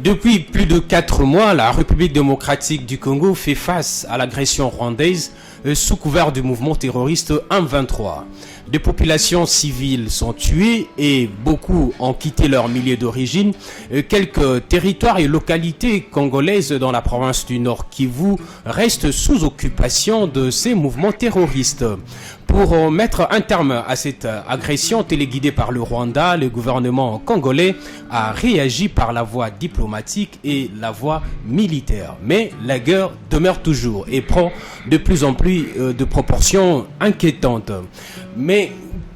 Depuis plus de 4 mois, la République démocratique du Congo fait face à l'agression rwandaise sous couvert du mouvement terroriste M23. Des populations civiles sont tuées et beaucoup ont quitté leur milieu d'origine. Quelques territoires et localités congolaises dans la province du Nord Kivu restent sous occupation de ces mouvements terroristes. Pour mettre un terme à cette agression téléguidée par le Rwanda, le gouvernement congolais a réagi par la voie diplomatique et la voie militaire. Mais la guerre demeure toujours et prend de plus en plus de proportions inquiétantes. Mais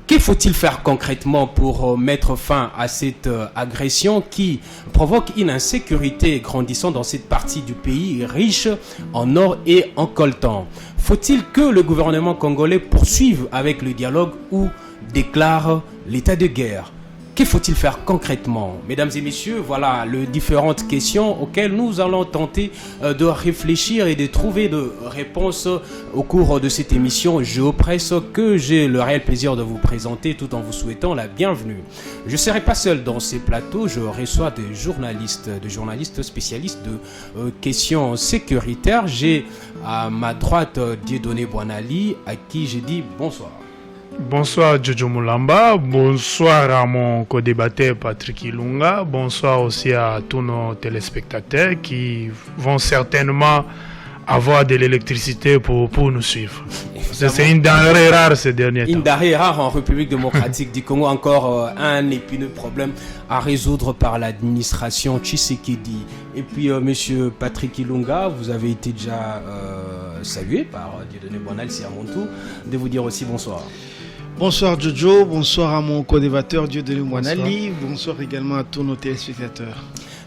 que faut-il faire concrètement pour mettre fin à cette agression qui provoque une insécurité grandissante dans cette partie du pays riche en or et en coltan? Faut-il que le gouvernement congolais poursuive avec le dialogue ou déclare l'état de guerre? Que faut-il faire concrètement? Mesdames et messieurs, voilà les différentes questions auxquelles nous allons tenter de réfléchir et de trouver de réponses au cours de cette émission Géopresse que j'ai le réel plaisir de vous présenter tout en vous souhaitant la bienvenue. Je ne serai pas seul dans ces plateaux, je reçois des journalistes spécialistes de questions sécuritaires. J'ai à ma droite Dieudonné Boinali à qui j'ai dit bonsoir. Bonsoir Jojo Moulamba, bonsoir à mon co-débatteur Patrick Ilunga, bonsoir aussi à tous nos téléspectateurs qui vont certainement avoir de l'électricité pour nous suivre. C'est une denrée rare ces derniers temps. Une denrée rare en République démocratique du Congo, encore un épineux problème à résoudre par l'administration Tshisekedi. Et puis monsieur Patrick Ilunga, vous avez été déjà salué par Dieudonné Boinali, c'est à mon tour de vous dire aussi bonsoir. Bonsoir Jojo, bonsoir à mon co-débatteur Dieudonné Boinali, bonsoir également à tous nos téléspectateurs.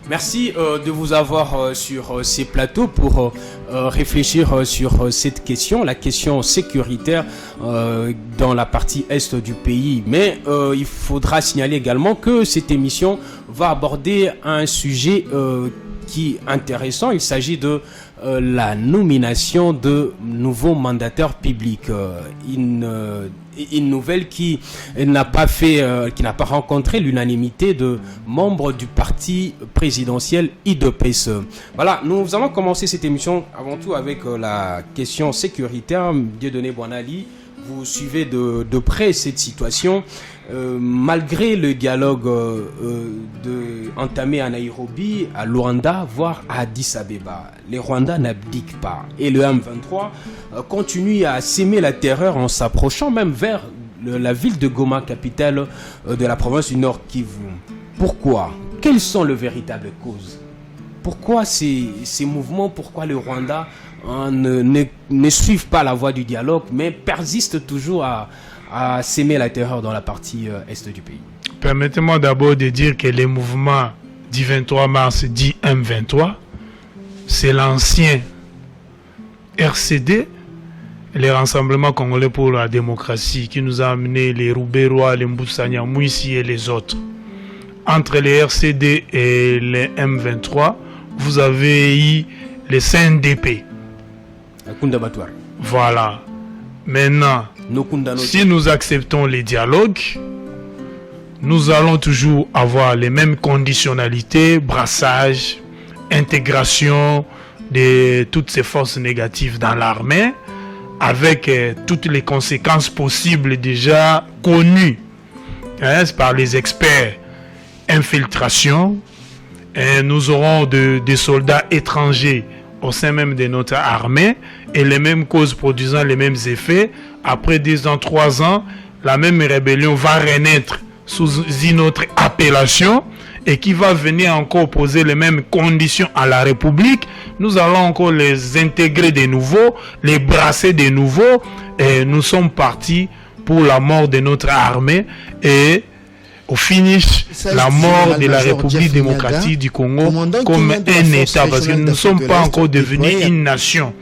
Merci de vous avoir sur ces plateaux pour réfléchir sur cette question, la question sécuritaire dans la partie est du pays. Mais il faudra signaler également que cette émission va aborder un sujet qui est intéressant. Il s'agit de la nomination de nouveaux mandataires publics. Une nouvelle qui n'a pas rencontré l'unanimité de membres du parti présidentiel IDPS. Voilà, nous allons commencer cette émission avant tout avec la question sécuritaire. Dieudonné Boinali, vous suivez de près cette situation. Malgré le dialogue entamé à Nairobi, à Luanda, voire à Addis Abeba, les Rwandais n'abdiquent pas. Et le M23 continue à s'aimer la terreur en s'approchant même vers la ville de Goma, capitale de la province du Nord Kivu. Pourquoi? Quelles sont les véritables causes? Pourquoi ces mouvements? Pourquoi le Rwanda ne suivent pas la voie du dialogue, mais persistent toujours à s'aimer la terreur dans la partie est du pays? Permettez-moi d'abord de dire que le mouvement du 23 mars dit M23, c'est l'ancien RCD, le Rassemblement Congolais pour la démocratie, qui nous a amené les Roubérois, les Mboussania, Mouissi et les autres. Entre les RCD et les M23, vous avez eu les CNDP. Voilà. Maintenant, si nous acceptons les dialogues, nous allons toujours avoir les mêmes conditionnalités, brassage, intégration de toutes ces forces négatives dans l'armée, avec toutes les conséquences possibles déjà connues par les experts. Infiltration, et nous aurons des soldats étrangers au sein même de notre armée et les mêmes causes produisant les mêmes effets. Après 10 ans, 3 ans, la même rébellion va renaître sous une autre appellation et qui va venir encore poser les mêmes conditions à la République. Nous allons encore les intégrer de nouveau, les brasser de nouveau, et nous sommes partis pour la mort de notre armée et au finish, la mort de la République démocratique du Congo comme un État, parce que nous ne sommes pas encore devenus une nation.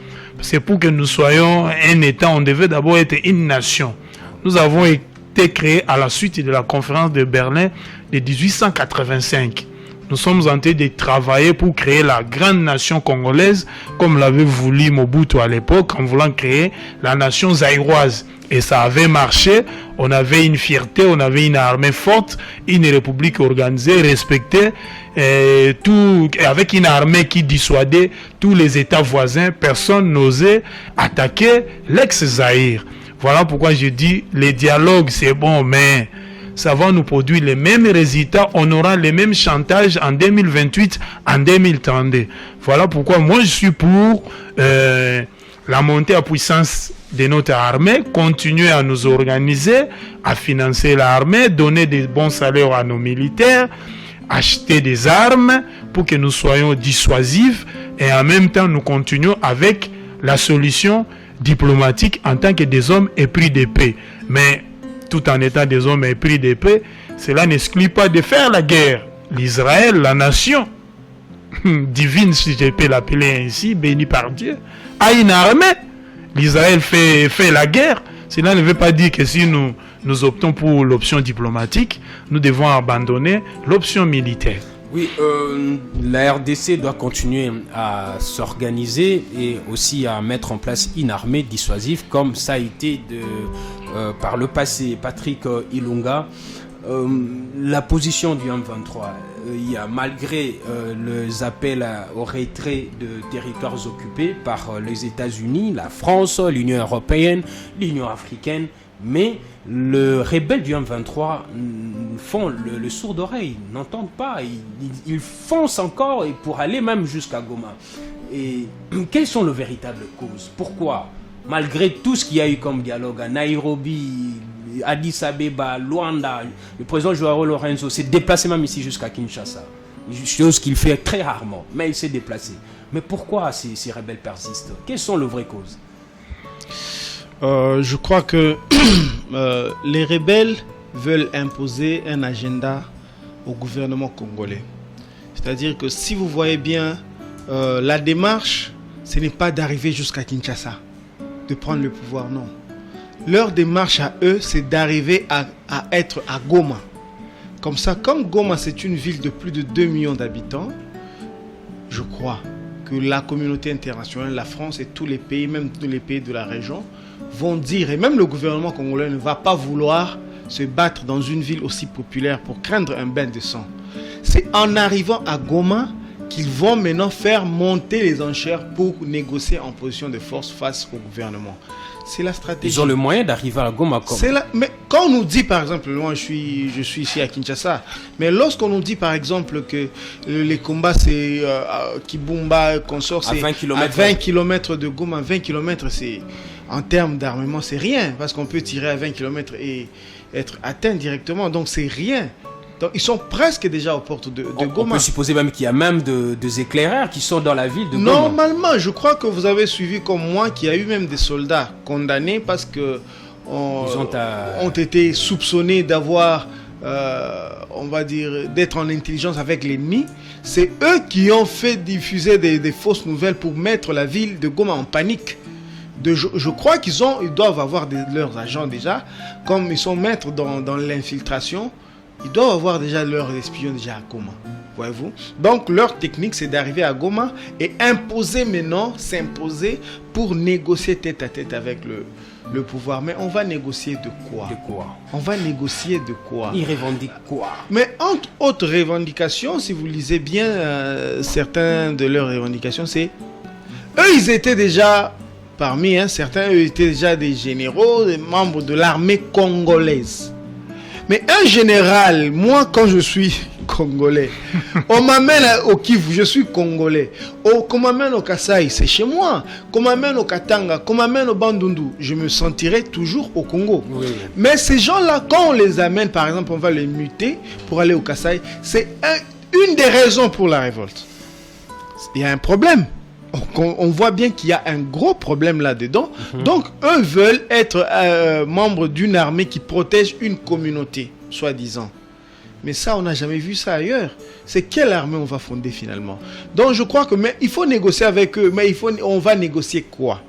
C'est pour que nous soyons un État, on devait d'abord être une nation. Nous avons été créés à la suite de la conférence de Berlin de 1885. Nous sommes en train de travailler pour créer la grande nation congolaise, comme l'avait voulu Mobutu à l'époque, en voulant créer la nation zaïroise. Et ça avait marché, on avait une fierté, on avait une armée forte, une république organisée, respectée, avec une armée qui dissuadait tous les États voisins. Personne n'osait attaquer l'ex-Zaïre. Voilà pourquoi je dis, les dialogues c'est bon, mais ça va nous produire les mêmes résultats, on aura les mêmes chantages en 2028, en 2032. Voilà pourquoi moi je suis pour la montée en puissance de notre armée, continuer à nous organiser, à financer l'armée, donner des bons salaires à nos militaires, acheter des armes pour que nous soyons dissuasifs et en même temps nous continuons avec la solution diplomatique en tant que des hommes épris de paix. Mais tout en étant des hommes épris de paix, cela n'exclut pas de faire la guerre. L'Israël, la nation divine, si je peux l'appeler ainsi, bénie par Dieu, a une armée. L'Israël fait la guerre. Cela ne veut pas dire que si nous optons pour l'option diplomatique, nous devons abandonner l'option militaire. Oui, la RDC doit continuer à s'organiser et aussi à mettre en place une armée dissuasive comme ça a été par le passé. Patrick Ilunga, la position du M23, il y a malgré les appels au retrait de territoires occupés par les États-Unis, la France, l'Union européenne, l'Union africaine, mais les rebelles du M23 font le sourd d'oreille, n'entendent pas, ils foncent encore et pour aller même jusqu'à Goma. Et quelles sont les véritables causes? Pourquoi, malgré tout ce qu'il y a eu comme dialogue à Nairobi, Addis Abeba, Luanda, le président Joao Lorenzo s'est déplacé même ici jusqu'à Kinshasa, chose qu'il fait très rarement, mais il s'est déplacé. Mais pourquoi ces rebelles persistent? Quelles sont les vraies causes? Je crois que les rebelles veulent imposer un agenda au gouvernement congolais. C'est-à-dire que si vous voyez bien, la démarche, ce n'est pas d'arriver jusqu'à Kinshasa, de prendre le pouvoir, non. Leur démarche à eux, c'est d'arriver à être à Goma. Comme ça, comme Goma, c'est une ville de plus de 2 millions d'habitants, je crois que la communauté internationale, la France et tous les pays, même tous les pays de la région, vont dire, et même le gouvernement congolais ne va pas vouloir se battre dans une ville aussi populaire pour craindre un bain de sang. C'est en arrivant à Goma qu'ils vont maintenant faire monter les enchères pour négocier en position de force face au gouvernement. C'est la stratégie. Ils ont le moyen d'arriver à Goma comme. Mais quand on nous dit par exemple, moi je suis ici à Kinshasa, mais lorsqu'on nous dit par exemple que les combats c'est Kibumba, consort, c'est à 20 km de Goma, 20 km c'est en termes d'armement c'est rien, parce qu'on peut tirer à 20 km et être atteint directement, donc c'est rien. Donc ils sont presque déjà aux portes de Goma. On peut supposer même qu'il y a même des éclaireurs qui sont dans la ville de Goma. Normalement, je crois que vous avez suivi comme moi qu'il y a eu même des soldats condamnés parce que ont été soupçonnés d'avoir, on va dire, d'être en intelligence avec l'ennemi. C'est eux qui ont fait diffuser des fausses nouvelles pour mettre la ville de Goma en panique. Je crois qu'ils doivent avoir leurs agents déjà, comme ils sont maîtres dans l'infiltration. Ils doivent avoir déjà leurs espions déjà à Goma, voyez-vous. Donc leur technique c'est d'arriver à Goma et s'imposer pour négocier tête à tête avec le pouvoir. Mais on va négocier de quoi? On va négocier de quoi? Ils revendiquent quoi? Mais entre autres revendications, si vous lisez bien certains de leurs revendications, c'est eux ils étaient déjà parmi certains, eux étaient déjà des généraux, des membres de l'armée congolaise. Mais un général, moi quand je suis congolais, on m'amène au Kivu, je suis congolais. Qu'on m'amène au Kasaï, c'est chez moi. Qu'on m'amène au Katanga, qu'on m'amène au Bandundu, je me sentirai toujours au Congo. Oui. Mais ces gens-là, quand on les amène, par exemple, on va les muter pour aller au Kasaï, c'est une des raisons pour la révolte. Il y a un problème. On voit bien qu'il y a un gros problème là-dedans. Donc, eux veulent être membres d'une armée qui protège une communauté, soi-disant. Mais ça, on n'a jamais vu ça ailleurs. C'est quelle armée on va fonder finalement? Donc, je crois que il faut négocier avec eux. Mais on va négocier quoi?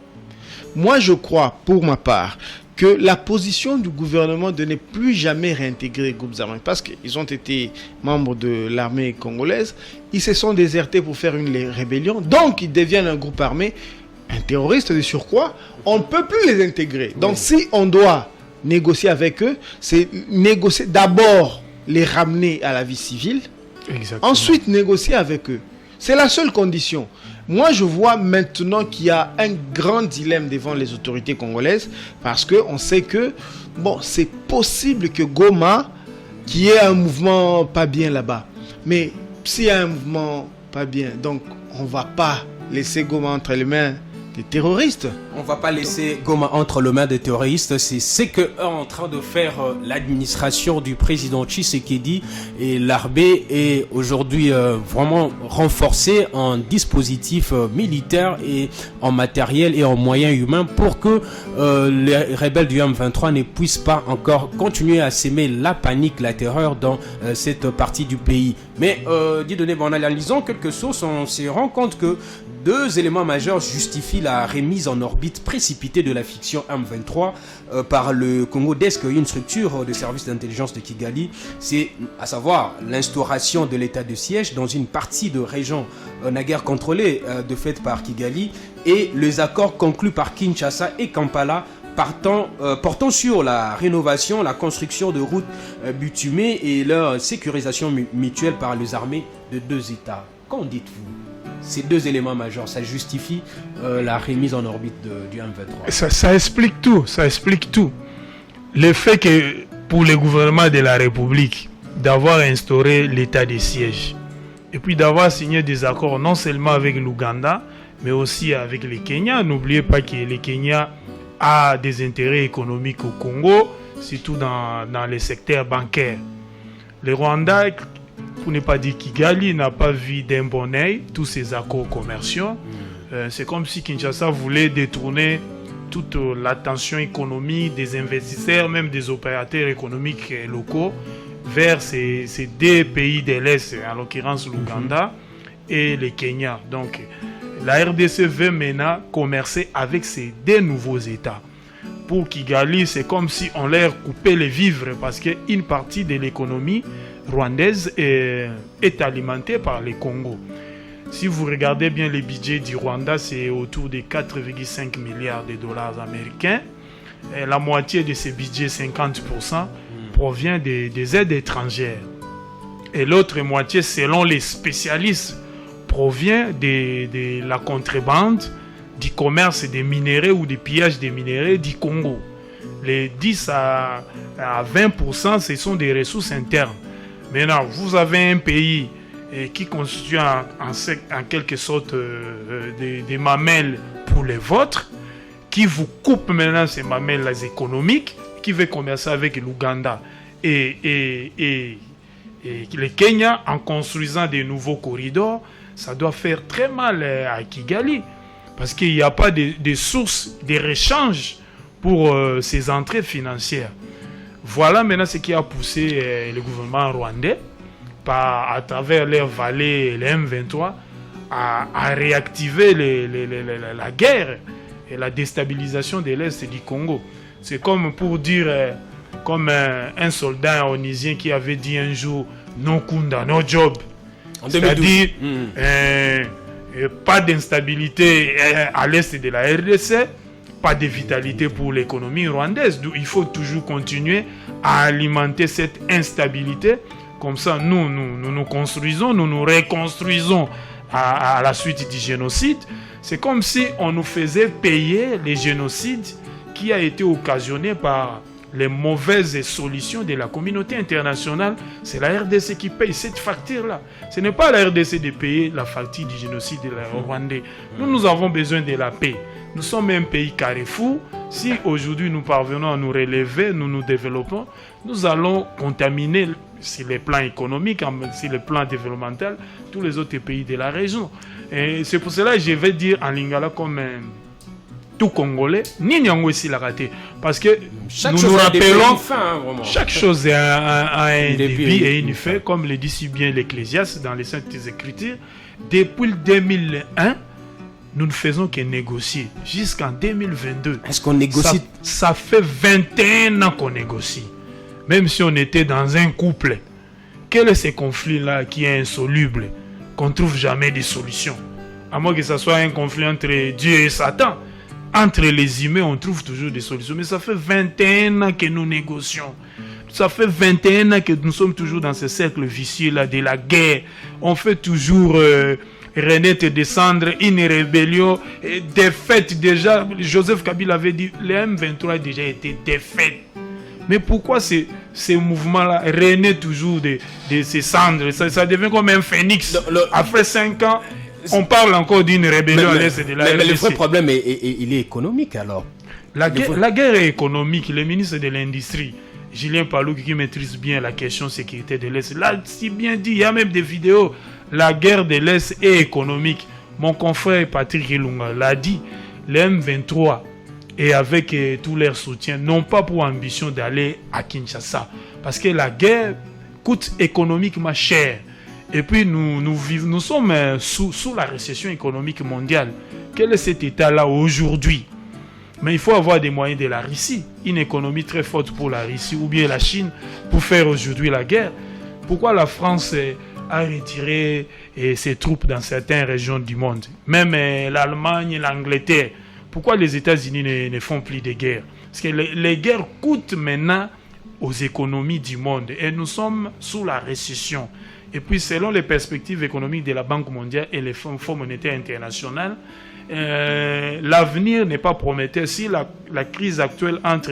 Moi, je crois, pour ma part, que la position du gouvernement de ne plus jamais réintégrer les groupes armés, parce qu'ils ont été membres de l'armée congolaise, ils se sont désertés pour faire une rébellion, donc ils deviennent un groupe armé, un terroriste de surcroît, on ne peut plus les intégrer. Donc si on doit négocier avec eux, c'est négocier d'abord les ramener à la vie civile, ensuite négocier avec eux. C'est la seule condition. Moi, je vois maintenant qu'il y a un grand dilemme devant les autorités congolaises parce qu'on sait que, bon, c'est possible que Goma, qui ait un mouvement pas bien là-bas, mais s'il y a un mouvement pas bien, donc on ne va pas laisser Goma entre les mains des terroristes. On ne va pas laisser Goma entre les mains des terroristes. C'est ce qu'est en train de faire l'administration du président Tshisekedi. Et l'armée est aujourd'hui vraiment renforcée en dispositifs militaires et en matériel et en moyens humains pour que les rebelles du M23 ne puissent pas encore continuer à s'aimer la panique, la terreur dans cette partie du pays. Mais Dieudonné, en analysant quelques sources, on se rend compte que deux éléments majeurs justifient la remise en orbite précipitée de la fiction M23 par le Congo Desk, une structure de service d'intelligence de Kigali. C'est à savoir l'instauration de l'état de siège dans une partie de région naguère contrôlée de fait par Kigali et les accords conclus par Kinshasa et Kampala portant sur la rénovation, la construction de routes bitumées et leur sécurisation mutuelle par les armées de deux États. Qu'en dites-vous ? Ces deux éléments majeurs, ça justifie la remise en orbite du M23. Ça explique tout, ça explique tout. Le fait que pour le gouvernement de la République d'avoir instauré l'état de siège et puis d'avoir signé des accords non seulement avec l'Ouganda, mais aussi avec le Kenya. N'oubliez pas que le Kenya a des intérêts économiques au Congo, surtout dans les secteurs bancaires. Le Rwanda, pour ne pas dire Kigali, n'a pas vu d'un bon œil tous ces accords commerciaux. C'est comme si Kinshasa voulait détourner toute l'attention économique des investisseurs, même des opérateurs économiques locaux, vers ces deux pays de l'Est, en l'occurrence l'Ouganda et le Kenya. Donc, la RDC veut maintenant commercer avec ces deux nouveaux États. Pour Kigali, c'est comme si on leur coupait les vivres parce qu'une partie de l'économie rwandaise est alimentée par le Congo. Si vous regardez bien le budget du Rwanda, c'est autour de 4,5 milliards de dollars américains. Et la moitié de ce budget, 50%, provient des aides étrangères. Et l'autre moitié, selon les spécialistes, provient de la contrebande, du commerce des minéraux ou du pillage des minéraux du Congo. Les 10 à 20%, ce sont des ressources internes. Maintenant, vous avez un pays qui constitue en quelque sorte des mamelles pour les vôtres, qui vous coupe maintenant ces mamelles économiques, qui veut commercer avec l'Ouganda et le Kenya en construisant des nouveaux corridors. Ça doit faire très mal à Kigali parce qu'il n'y a pas de sources de rechange pour ces entrées financières. Voilà maintenant ce qui a poussé le gouvernement rwandais à travers leurs vallées et les M23 à réactiver la guerre et la déstabilisation de l'Est du Congo. C'est comme pour dire, comme un soldat onusien qui avait dit un jour « No kunda, no job ». C'est-à-dire pas d'instabilité à l'est de la RDC, pas de vitalité pour l'économie rwandaise. Il faut toujours continuer à alimenter cette instabilité. Comme ça, nous construisons, nous nous reconstruisons à la suite du génocide. C'est comme si on nous faisait payer les génocides qui a été occasionné par les mauvaises solutions de la communauté internationale. C'est la RDC qui paye cette facture-là. Ce n'est pas la RDC de payer la facture du génocide de la Rwandais. Nous avons besoin de la paix. Nous sommes un pays carrefour. Si aujourd'hui nous parvenons à nous relever, nous nous développons, nous allons contaminer sur le plan économique, sur le plan développemental, tous les autres pays de la région. Et c'est pour cela que je vais dire en lingala comme tout Congolais, ni Nyango ici l'a raté. Parce que nous nous rappelons, chaque chose a un début et une fin, comme le dit si bien l'Ecclésiaste dans les Saintes Écritures. Depuis le 2001, nous ne faisons que négocier jusqu'en 2022. Est-ce qu'on négocie? Ça fait 21 ans qu'on négocie. Même si on était dans un couple, quel est ce conflit-là qui est insoluble, qu'on ne trouve jamais de solution? À moins que ce soit un conflit entre Dieu et Satan. Entre les humains, on trouve toujours des solutions. Mais ça fait 21 ans que nous négocions. Ça fait 21 ans que nous sommes toujours dans ce cercle vicieux-là de la guerre. On fait toujours renaître et descendre une rébellion défaite déjà. Joseph Kabila avait dit, le M23 a déjà été défaite. Mais pourquoi ces mouvements-là renaissent toujours de ces cendres? Ça devient comme un phénix. Après 5 ans, on parle encore d'une rébellion à l'est de la RDC. Mais le vrai problème, il est économique alors. La guerre est économique. Le ministre de l'Industrie, Julien Palouki, qui maîtrise bien la question sécurité de l'Est, là, si bien dit, il y a même des vidéos. La guerre de l'Est est économique. Mon confrère Patrick Ilunga l'a dit. Le M23 et avec tout leur soutien n'ont pas pour ambition d'aller à Kinshasa. Parce que la guerre coûte économiquement cher. Et puis nous sommes sous la récession économique mondiale. Quel est cet état-là aujourd'hui? Mais il faut avoir des moyens de la Russie. Une économie très forte pour la Russie ou bien la Chine pour faire aujourd'hui la guerre. Pourquoi la France a retiré ses troupes dans certaines régions du monde? Même l'Allemagne, l'Angleterre. Pourquoi les États-Unis ne font plus de guerres? Parce que les guerres coûtent maintenant aux économies du monde. Et nous sommes sous la récession. Et puis, selon les perspectives économiques de la Banque mondiale et les Fonds monétaires internationaux, l'avenir n'est pas prometteur. Si la crise actuelle entre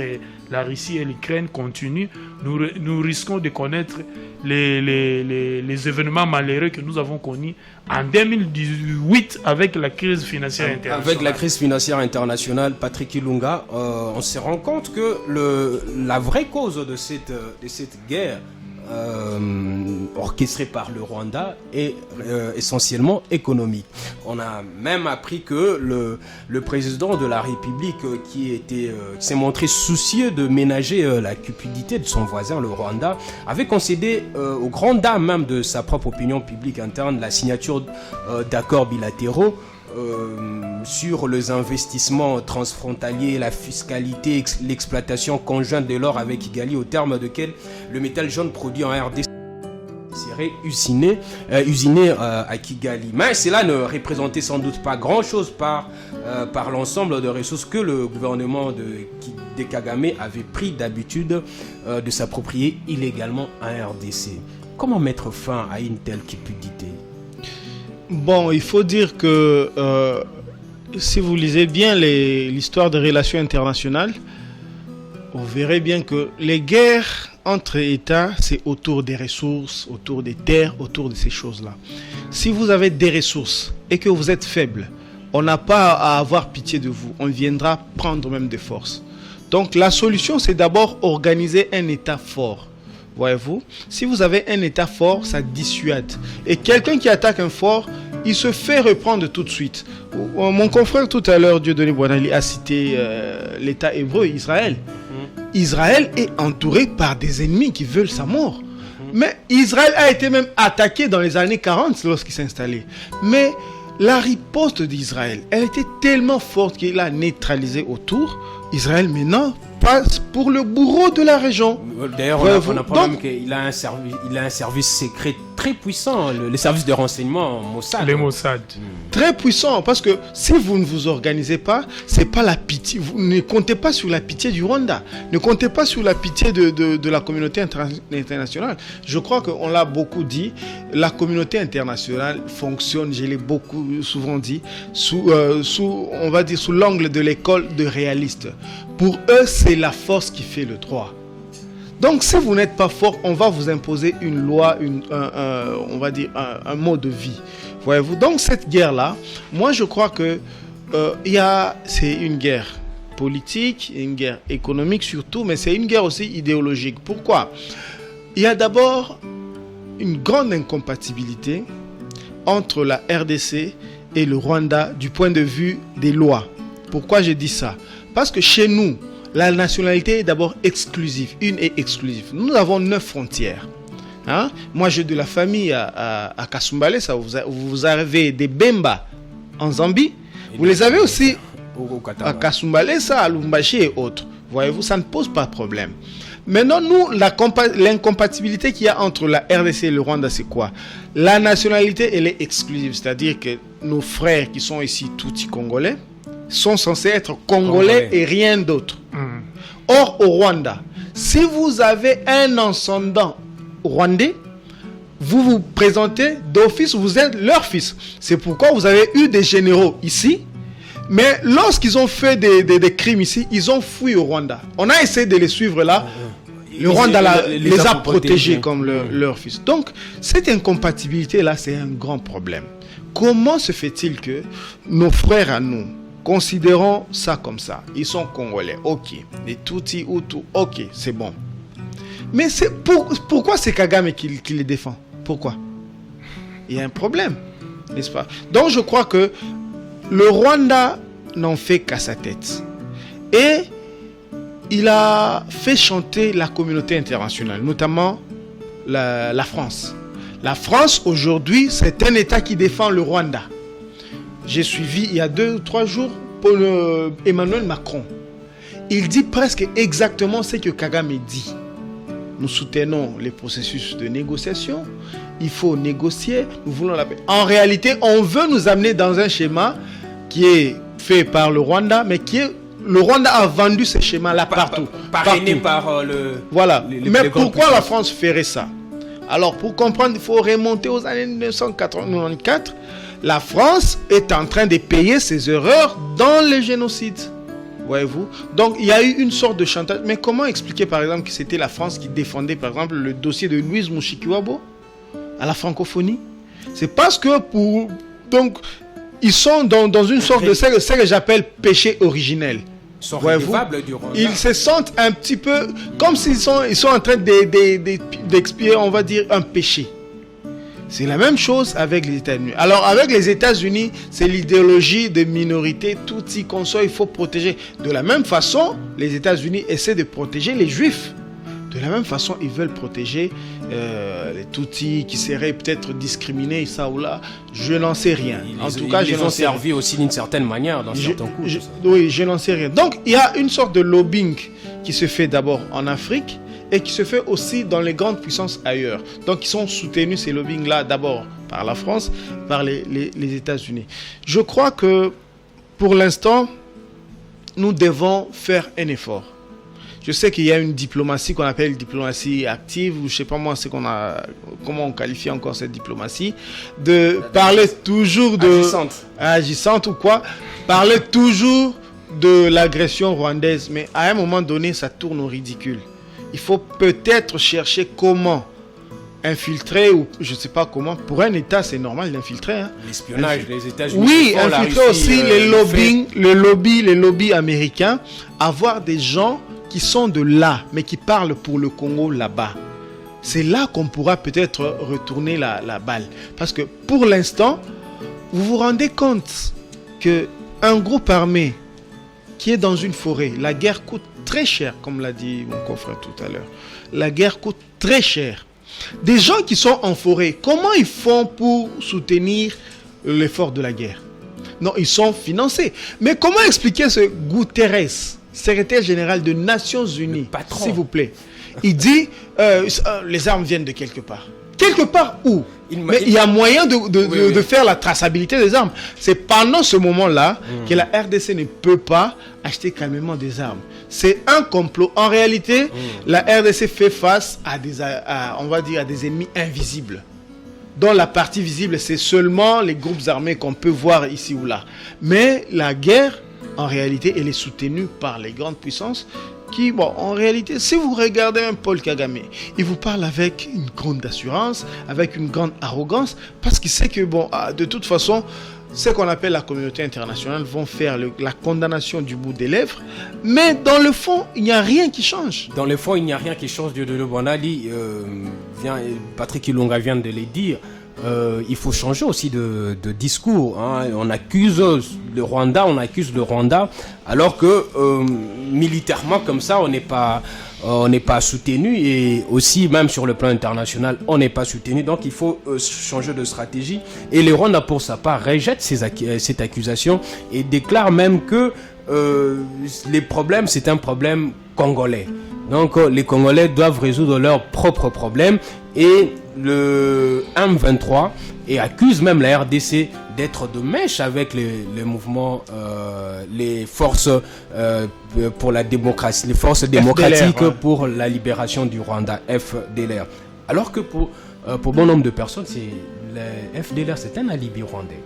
la Russie et l'Ukraine continue, nous risquons de connaître les événements malheureux que nous avons connus en 2018 avec la crise financière internationale. Avec la crise financière internationale, Patrick Ilunga, on se rend compte que la vraie cause de cette guerre orchestrée par le Rwanda est essentiellement économique. On a même appris que le président de la République qui s'est montré soucieux de ménager la cupidité de son voisin, le Rwanda, avait concédé aux grandes dames même de sa propre opinion publique interne la signature d'accords bilatéraux sur les investissements transfrontaliers, la fiscalité, l'exploitation conjointe de l'or avec Kigali, au terme duquel le métal jaune produit en RDC serait usiné à Kigali. Mais cela ne représentait sans doute pas grand-chose par l'ensemble de ressources que le gouvernement de Kagame avait pris d'habitude de s'approprier illégalement en RDC. Comment mettre fin à une telle cupidité? Bon, il faut dire que si vous lisez bien l'histoire des relations internationales, vous verrez bien que les guerres entre États, c'est autour des ressources, autour des terres, autour de ces choses-là. Si vous avez des ressources et que vous êtes faible, on n'a pas à avoir pitié de vous. On viendra prendre même des forces. Donc la solution, c'est d'abord organiser un État fort. Voyez-vous, si vous avez un État fort, ça dissuade. Et quelqu'un qui attaque un fort, il se fait reprendre tout de suite. Mon confrère tout à l'heure, Dieudonné Boinali, a cité l'État hébreu, Israël. Israël est entouré par des ennemis qui veulent sa mort. Mais Israël a été même attaqué dans les années 40 lorsqu'il s'est installé. Mais la riposte d'Israël, elle était tellement forte qu'il a neutralisé autour. Israël maintenant passe pour le bourreau de la région. D'ailleurs, on apprend même qu'il a un service secret très puissant, le service de renseignement Mossad. Les Mossad. Très puissant, parce que si vous ne vous organisez pas, c'est pas la pitié. Vous ne comptez pas sur la pitié du Rwanda. Ne comptez pas sur la pitié de la communauté internationale. Je crois qu'on l'a beaucoup dit. La communauté internationale fonctionne, je l'ai souvent dit, sous l'angle de l'école de réalistes. Pour eux, c'est la force qui fait le droit. Donc, si vous n'êtes pas fort, on va vous imposer une loi, un mode de vie. Voyez-vous. Donc, cette guerre-là, moi, je crois que c'est une guerre politique, une guerre économique surtout, mais c'est une guerre aussi idéologique. Pourquoi? Il y a d'abord une grande incompatibilité entre la RDC et le Rwanda du point de vue des lois. Pourquoi je dis ça? Parce que chez nous, la nationalité est d'abord exclusive, une est exclusive. Nous avons 9 frontières. Hein? Moi, j'ai de la famille à Kasumbale, ça vous arrivez des Bemba en Zambie, Vous les avez aussi au Qatar, à Kasumbalesa, à Lubumbashi et autres. Voyez-vous, ça ne pose pas de problème. Maintenant, nous, l'incompatibilité qu'il y a entre la RDC et le Rwanda, c'est quoi? La nationalité, elle est exclusive. C'est-à-dire que nos frères qui sont ici, Tutsi congolais, sont censés être congolais et rien d'autre. Or, au Rwanda, si vous avez un ascendant rwandais, vous vous présentez d'office, vous êtes leur fils. C'est pourquoi vous avez eu des généraux ici. Mais lorsqu'ils ont fait des crimes ici, ils ont fui au Rwanda. On a essayé de les suivre là. Le Rwanda les a protégés comme leur fils. Donc, cette incompatibilité-là, c'est un grand problème. Comment se fait-il que nos frères à nous, considérons ça comme ça, ils sont congolais, ok. Les Tutsis, Hutus, ok, c'est bon. Mais pourquoi c'est Kagame qui les défend? Pourquoi? Il y a un problème, n'est-ce pas? Donc, je crois que le Rwanda n'en fait qu'à sa tête. Et il a fait chanter la communauté internationale, notamment la France. La France, aujourd'hui, c'est un État qui défend le Rwanda. J'ai suivi, il y a 2 ou 3 jours, Emmanuel Macron. Il dit presque exactement ce que Kagame dit. Nous soutenons les processus de négociation. Il faut négocier. Nous voulons la paix. En réalité, on veut nous amener dans un schéma qui est fait par le Rwanda, mais qui est... Le Rwanda a vendu ce schéma-là partout. Parrainé par le... Voilà. Mais pourquoi la France ferait ça? Alors, pour comprendre, il faut remonter aux années 1994. La France est en train de payer ses erreurs dans les génocides. Voyez-vous? Donc, il y a eu une sorte de chantage. Mais comment expliquer, par exemple, que c'était la France qui défendait, par exemple, le dossier de Louise Mushikiwabo à la francophonie? C'est parce que pour... Donc, ils sont dans une sorte de... ce que j'appelle péché originel. Voyez-vous? Ils se sentent un petit peu comme s'ils sont en train d'expier, on va dire, un péché. C'est la même chose avec les États-Unis. Alors, avec les États-Unis, c'est l'idéologie de minorité, tout y consort, il faut protéger. De la même façon, les États-Unis essaient de protéger les Juifs. De la même façon, ils veulent protéger les Tutsis qui seraient peut-être discriminés, ça ou là. Je n'en sais rien. En tout cas, je n'en sais rien. Ils ont servi aussi d'une certaine manière dans certains coups. Oui, je n'en sais rien. Donc, il y a une sorte de lobbying qui se fait d'abord en Afrique et qui se fait aussi dans les grandes puissances ailleurs. Donc, ils sont soutenus, ces lobbying-là, d'abord par la France, par les États-Unis. Je crois que, pour l'instant, nous devons faire un effort. Je sais qu'il y a une diplomatie qu'on appelle diplomatie active, ou je ne sais pas moi comment on qualifie encore cette diplomatie, de parler toujours de... Agissante ou quoi, parler toujours de l'agression rwandaise, mais à un moment donné, ça tourne au ridicule. Il faut peut-être chercher comment infiltrer, ou je ne sais pas comment, pour un État, c'est normal d'infiltrer. Hein. L'espionnage des États-Unis. Oui, infiltrer aussi les lobbies américains, avoir des gens qui sont de là, mais qui parlent pour le Congo là-bas. C'est là qu'on pourra peut-être retourner la balle. Parce que pour l'instant, vous vous rendez compte qu'un groupe armé qui est dans une forêt, la guerre coûte très cher, comme l'a dit mon confrère tout à l'heure. La guerre coûte très cher. Des gens qui sont en forêt, comment ils font pour soutenir l'effort de la guerre? Non, ils sont financés. Mais comment expliquer ce Guterres, secrétaire général des Nations Unies, s'il vous plaît? Il dit les armes viennent de quelque part. Quelque part où? Mais il y a moyen de faire la traçabilité des armes. C'est pendant ce moment-là que la RDC ne peut pas acheter calmement des armes. C'est un complot. En réalité, la RDC fait face à des ennemis invisibles. Dont la partie visible, c'est seulement les groupes armés qu'on peut voir ici ou là. Mais la guerre, en réalité, elle est soutenue par les grandes puissances qui, en réalité, si vous regardez un Paul Kagame, il vous parle avec une grande assurance, avec une grande arrogance, parce qu'il sait que, de toute façon, ce qu'on appelle la communauté internationale vont faire la condamnation du bout des lèvres, mais dans le fond, il n'y a rien qui change. Dans le fond, il n'y a rien qui change. Patrick Ilunga vient de le dire. Il faut changer aussi de discours. Hein. On accuse le Rwanda, alors que militairement comme ça, on n'est pas on n'est pas soutenu, et aussi même sur le plan international, on n'est pas soutenu. Donc il faut changer de stratégie. Et le Rwanda, pour sa part, rejette cette accusation et déclare même que les problèmes, c'est un problème congolais. Donc les Congolais doivent résoudre leurs propres problèmes, et le M23 et accuse même la RDC d'être de mèche avec les mouvements, les forces pour la démocratie, les forces démocratiques FDLR, pour la libération du Rwanda, FDLR. Alors que pour bon nombre de personnes, le FDLR, c'est un alibi rwandais.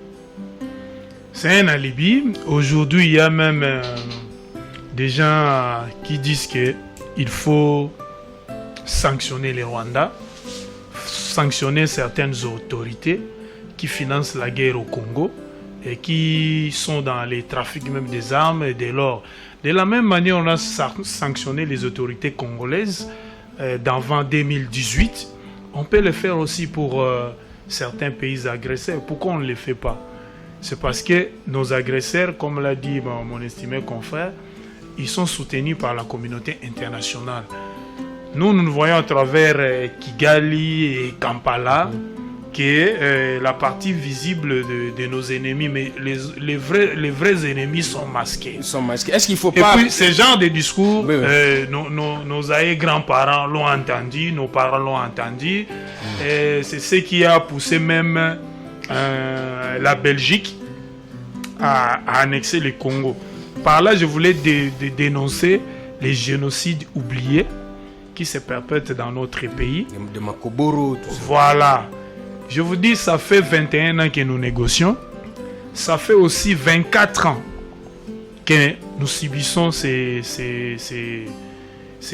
C'est un alibi. Aujourd'hui, il y a même des gens qui disent qu'il faut sanctionner les Rwandais, sanctionner certaines autorités qui financent la guerre au Congo et qui sont dans les trafics même des armes et de l'or. De la même manière, on a sanctionné les autorités congolaises d'avant 2018. On peut le faire aussi pour certains pays agresseurs. Pourquoi on ne le fait pas? C'est parce que nos agresseurs, comme l'a dit mon estimé confrère, ils sont soutenus par la communauté internationale. Nous voyons à travers Kigali et Kampala que la partie visible de nos ennemis, mais les vrais ennemis sont masqués. Ils sont masqués. Est-ce qu'il faut pas... Et puis, ce genre de discours, oui. Nos grands-parents l'ont entendu, nos parents l'ont entendu. C'est ce qui a poussé même la Belgique à annexer le Congo. Par là, je voulais dénoncer les génocides oubliés qui se perpètrent dans notre pays. De Makoboro, tout ça. Voilà. Je vous dis, ça fait 21 ans que nous négocions. Ça fait aussi 24 ans que nous subissons ces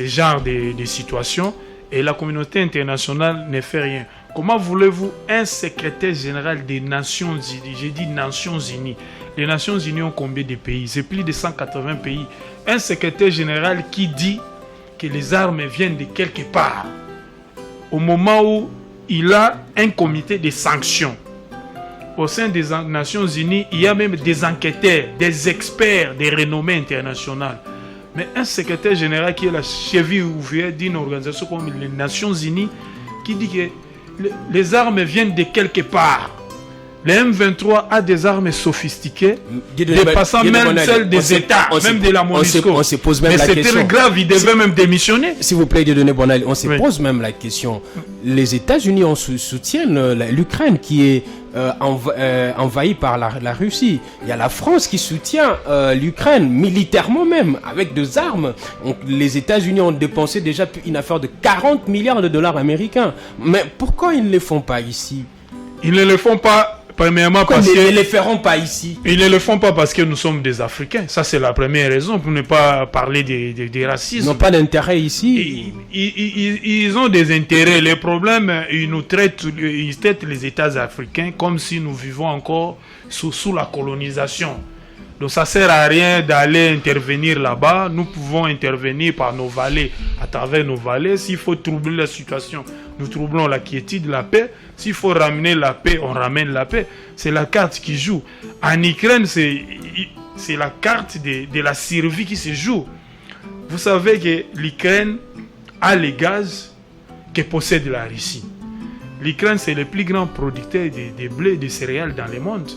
genres de situations. Et la communauté internationale ne fait rien. Comment voulez-vous un secrétaire général des Nations Unies? J'ai dit Nations Unies. Les Nations Unies ont combien de pays? C'est plus de 180 pays. Un secrétaire général qui dit que les armes viennent de quelque part. Au moment où il a un comité de sanctions. Au sein des Nations Unies, il y a même des enquêteurs, des experts, des renommées internationales. Mais un secrétaire général qui est la cheville ouvrière d'une organisation comme les Nations Unies, qui dit que les armes viennent de quelque part. Le M23 a des armes sophistiquées, dépassant même celles des États, même de la MONUSCO. On se pose même mais la question. Mais c'était grave, il devait même démissionner. S'il vous plaît, Dieudonné Bonal, on se pose même la question. Les États-Unis soutiennent l'Ukraine qui est envahie par la Russie. Il y a la France qui soutient l'Ukraine, militairement même, avec des armes. Les États-Unis ont dépensé déjà une affaire de 40 milliards de dollars américains. Mais pourquoi ils ne le font pas ici? Ils ne le font pas. Premièrement, parce ils ne les feront pas ici. Ils ne le font pas parce que nous sommes des Africains. Ça, c'est la première raison pour ne pas parler des racismes. Ils n'ont pas d'intérêt ici. Ils ont des intérêts. Les problèmes, ils traitent les États africains comme si nous vivons encore sous la colonisation. Donc ça ne sert à rien d'aller intervenir là-bas. Nous pouvons intervenir par nos vallées, à travers nos vallées. S'il faut troubler la situation, nous troublons la quiétude, la paix. S'il faut ramener la paix, on ramène la paix. C'est la carte qui joue. En Ukraine, c'est la carte de la survie qui se joue. Vous savez que l'Ukraine a les gaz que possède la Russie. L'Ukraine, c'est le plus grand producteur de blé et de céréales dans le monde.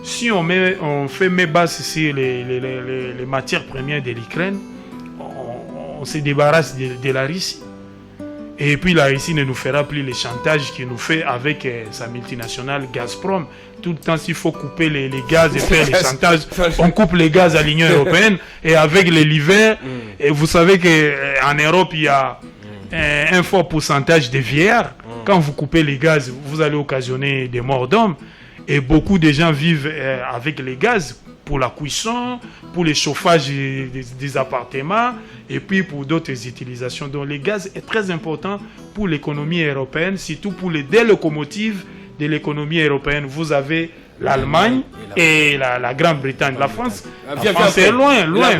Si on fait mes bases sur les matières premières de l'Ukraine, on se débarrasse de la Russie. Et puis la Russie ne nous fera plus les chantages qu'il nous fait avec sa multinationale Gazprom. Tout le temps, s'il faut couper les gaz et faire les chantages, on coupe les gaz à l'Union européenne. Et avec l'hiver, et vous savez qu'en Europe, il y a un fort pourcentage de vieillards. Quand vous coupez les gaz, vous allez occasionner des morts d'hommes. Et beaucoup de gens vivent avec les gaz pour la cuisson, pour le chauffage des appartements et puis pour d'autres utilisations. Donc le gaz est très important pour l'économie européenne, surtout pour les deux locomotives de l'économie européenne. Vous avez l'Allemagne et la Grande-Bretagne. La France est loin,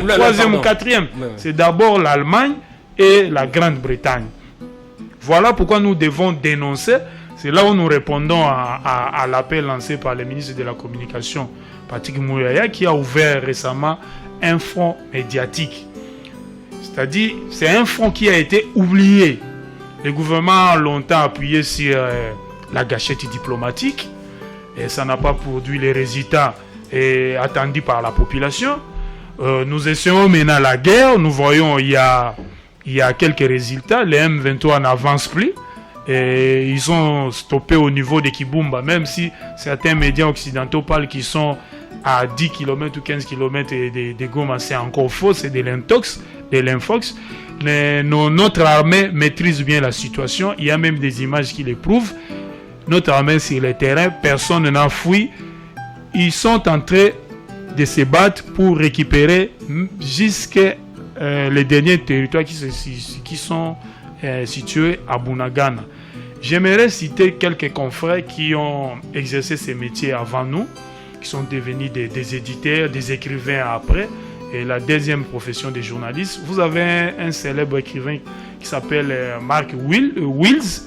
troisième ou quatrième. C'est d'abord l'Allemagne et la Grande-Bretagne. Voilà pourquoi nous devons dénoncer. C'est là où nous répondons à l'appel lancé par le ministre de la C'est-à-dire, c'est un front qui a été oublié. Le gouvernement a longtemps appuyé sur la gâchette diplomatique et ça n'a pas produit les résultats attendus par la population. Nous essayons maintenant la guerre. Nous voyons il y a quelques résultats. Les M23 n'avancent plus. Et ils sont stoppés au niveau de Kibumba, même si certains médias occidentaux parlent qu'ils sont à 10 km ou 15 km de Goma. C'est encore faux, c'est de l'infox. Mais notre armée maîtrise bien la situation. Il y a même des images qui le prouvent. Notre armée sur le terrain, personne n'a fui. Ils sont en train de se battre pour récupérer jusqu'à les derniers territoires qui sont situés à Bunagana. J'aimerais citer quelques confrères qui ont exercé ces métiers avant nous, qui sont devenus des éditeurs, des écrivains après, et la deuxième profession des journalistes. Vous avez un célèbre écrivain qui s'appelle Mark Wills,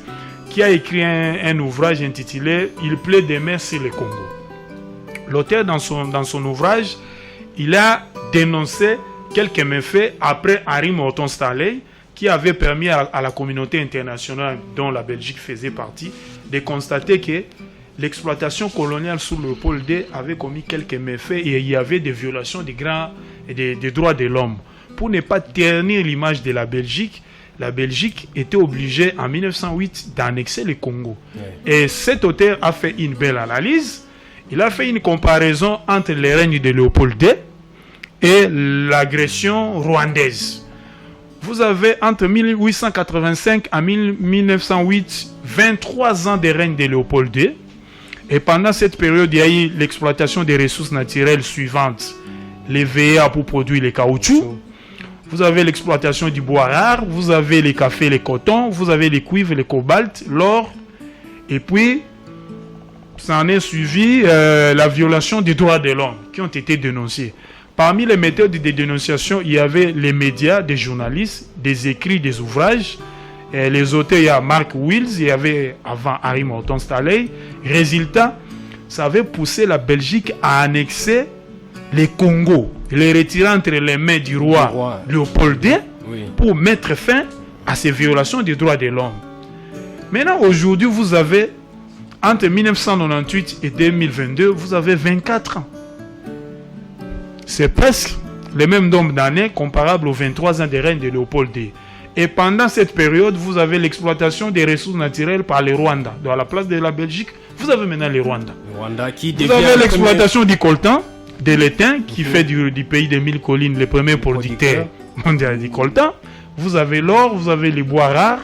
qui a écrit un ouvrage intitulé « Il pleut des mers sur le Congo ». L'auteur, dans son ouvrage, il a dénoncé quelques méfaits après Henri Morton Stanley, qui avait permis à la communauté internationale, dont la Belgique faisait partie, de constater que l'exploitation coloniale sous Léopold II avait commis quelques méfaits et il y avait des violations des droits de l'homme. Pour ne pas ternir l'image de la Belgique était obligée en 1908 d'annexer le Congo. Ouais. Et cet auteur a fait une belle analyse. Il a fait une comparaison entre le règne de Léopold II et l'agression rwandaise. Vous avez entre 1885 et 1908 23 ans de règne de Léopold II. Et pendant cette période, il y a eu l'exploitation des ressources naturelles suivantes. Les VA pour produire le caoutchouc. Vous avez l'exploitation du bois rare. Vous avez les cafés, les cotons. Vous avez les cuivres, les cobalt, l'or. Et puis, ça en est suivi la violation des droits de l'homme qui ont été dénoncés. Parmi les méthodes de dénonciation, il y avait les médias, des journalistes, des écrits, des ouvrages. Et les auteurs, il y a Mark Wills, il y avait avant Henri Morton Stanley. Résultat, ça avait poussé la Belgique à annexer les Congo, les retirer entre les mains du roi Léopold II pour mettre fin à ces violations des droits de l'homme. Maintenant, aujourd'hui, vous avez, entre 1998 et 2022, vous avez 24 ans. C'est presque le même nombre d'années comparable aux 23 ans de règne de Léopold II. Et pendant cette période, vous avez l'exploitation des ressources naturelles par les Rwandais. Dans la place de la Belgique, vous avez maintenant les Rwandais. Vous avez l'exploitation du coltan, de l'étain, qui fait du pays des 1000 collines, le premier producteur mondial du coltan. Vous avez l'or, vous avez les bois rares.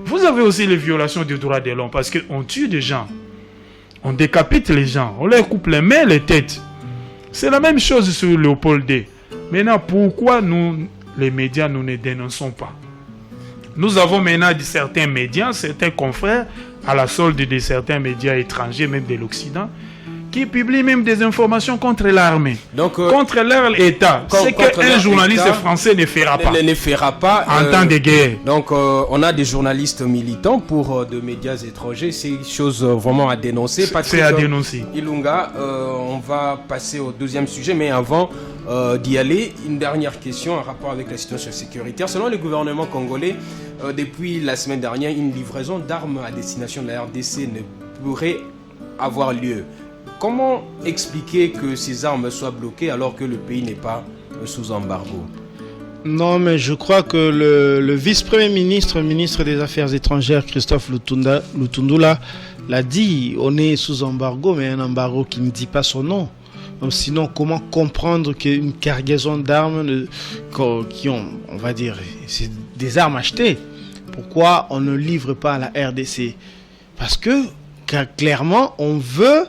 Vous avez aussi les violations des droits de l'homme, parce qu'on tue des gens. On décapite les gens. On leur coupe les mains, les têtes. C'est la même chose sur Léopold II. Maintenant, pourquoi nous, les médias, nous ne dénonçons pas? Nous avons maintenant certains médias, certains confrères, à la solde de certains médias étrangers, même de l'Occident, qui publient même des informations contre l'armée, contre leur État. C'est qu'un journaliste français ne fera pas en temps de guerre. Donc, on a des journalistes militants pour de médias étrangers. C'est une chose vraiment à dénoncer. C'est à dénoncer. Ilunga, on va passer au deuxième sujet, mais avant d'y aller, une dernière question en rapport avec la situation sécuritaire. Selon le gouvernement congolais, depuis la semaine dernière, une livraison d'armes à destination de la RDC ne pourrait avoir lieu. Comment expliquer que ces armes soient bloquées alors que le pays n'est pas sous embargo? Non, mais je crois que le vice-premier ministre des Affaires étrangères, Christophe Lutundula, l'a dit. On est sous embargo, mais un embargo qui ne dit pas son nom. Donc, sinon, comment comprendre qu'une cargaison d'armes qui ont, on va dire, c'est des armes achetées, pourquoi on ne livre pas à la RDC? Parce que, clairement, on veut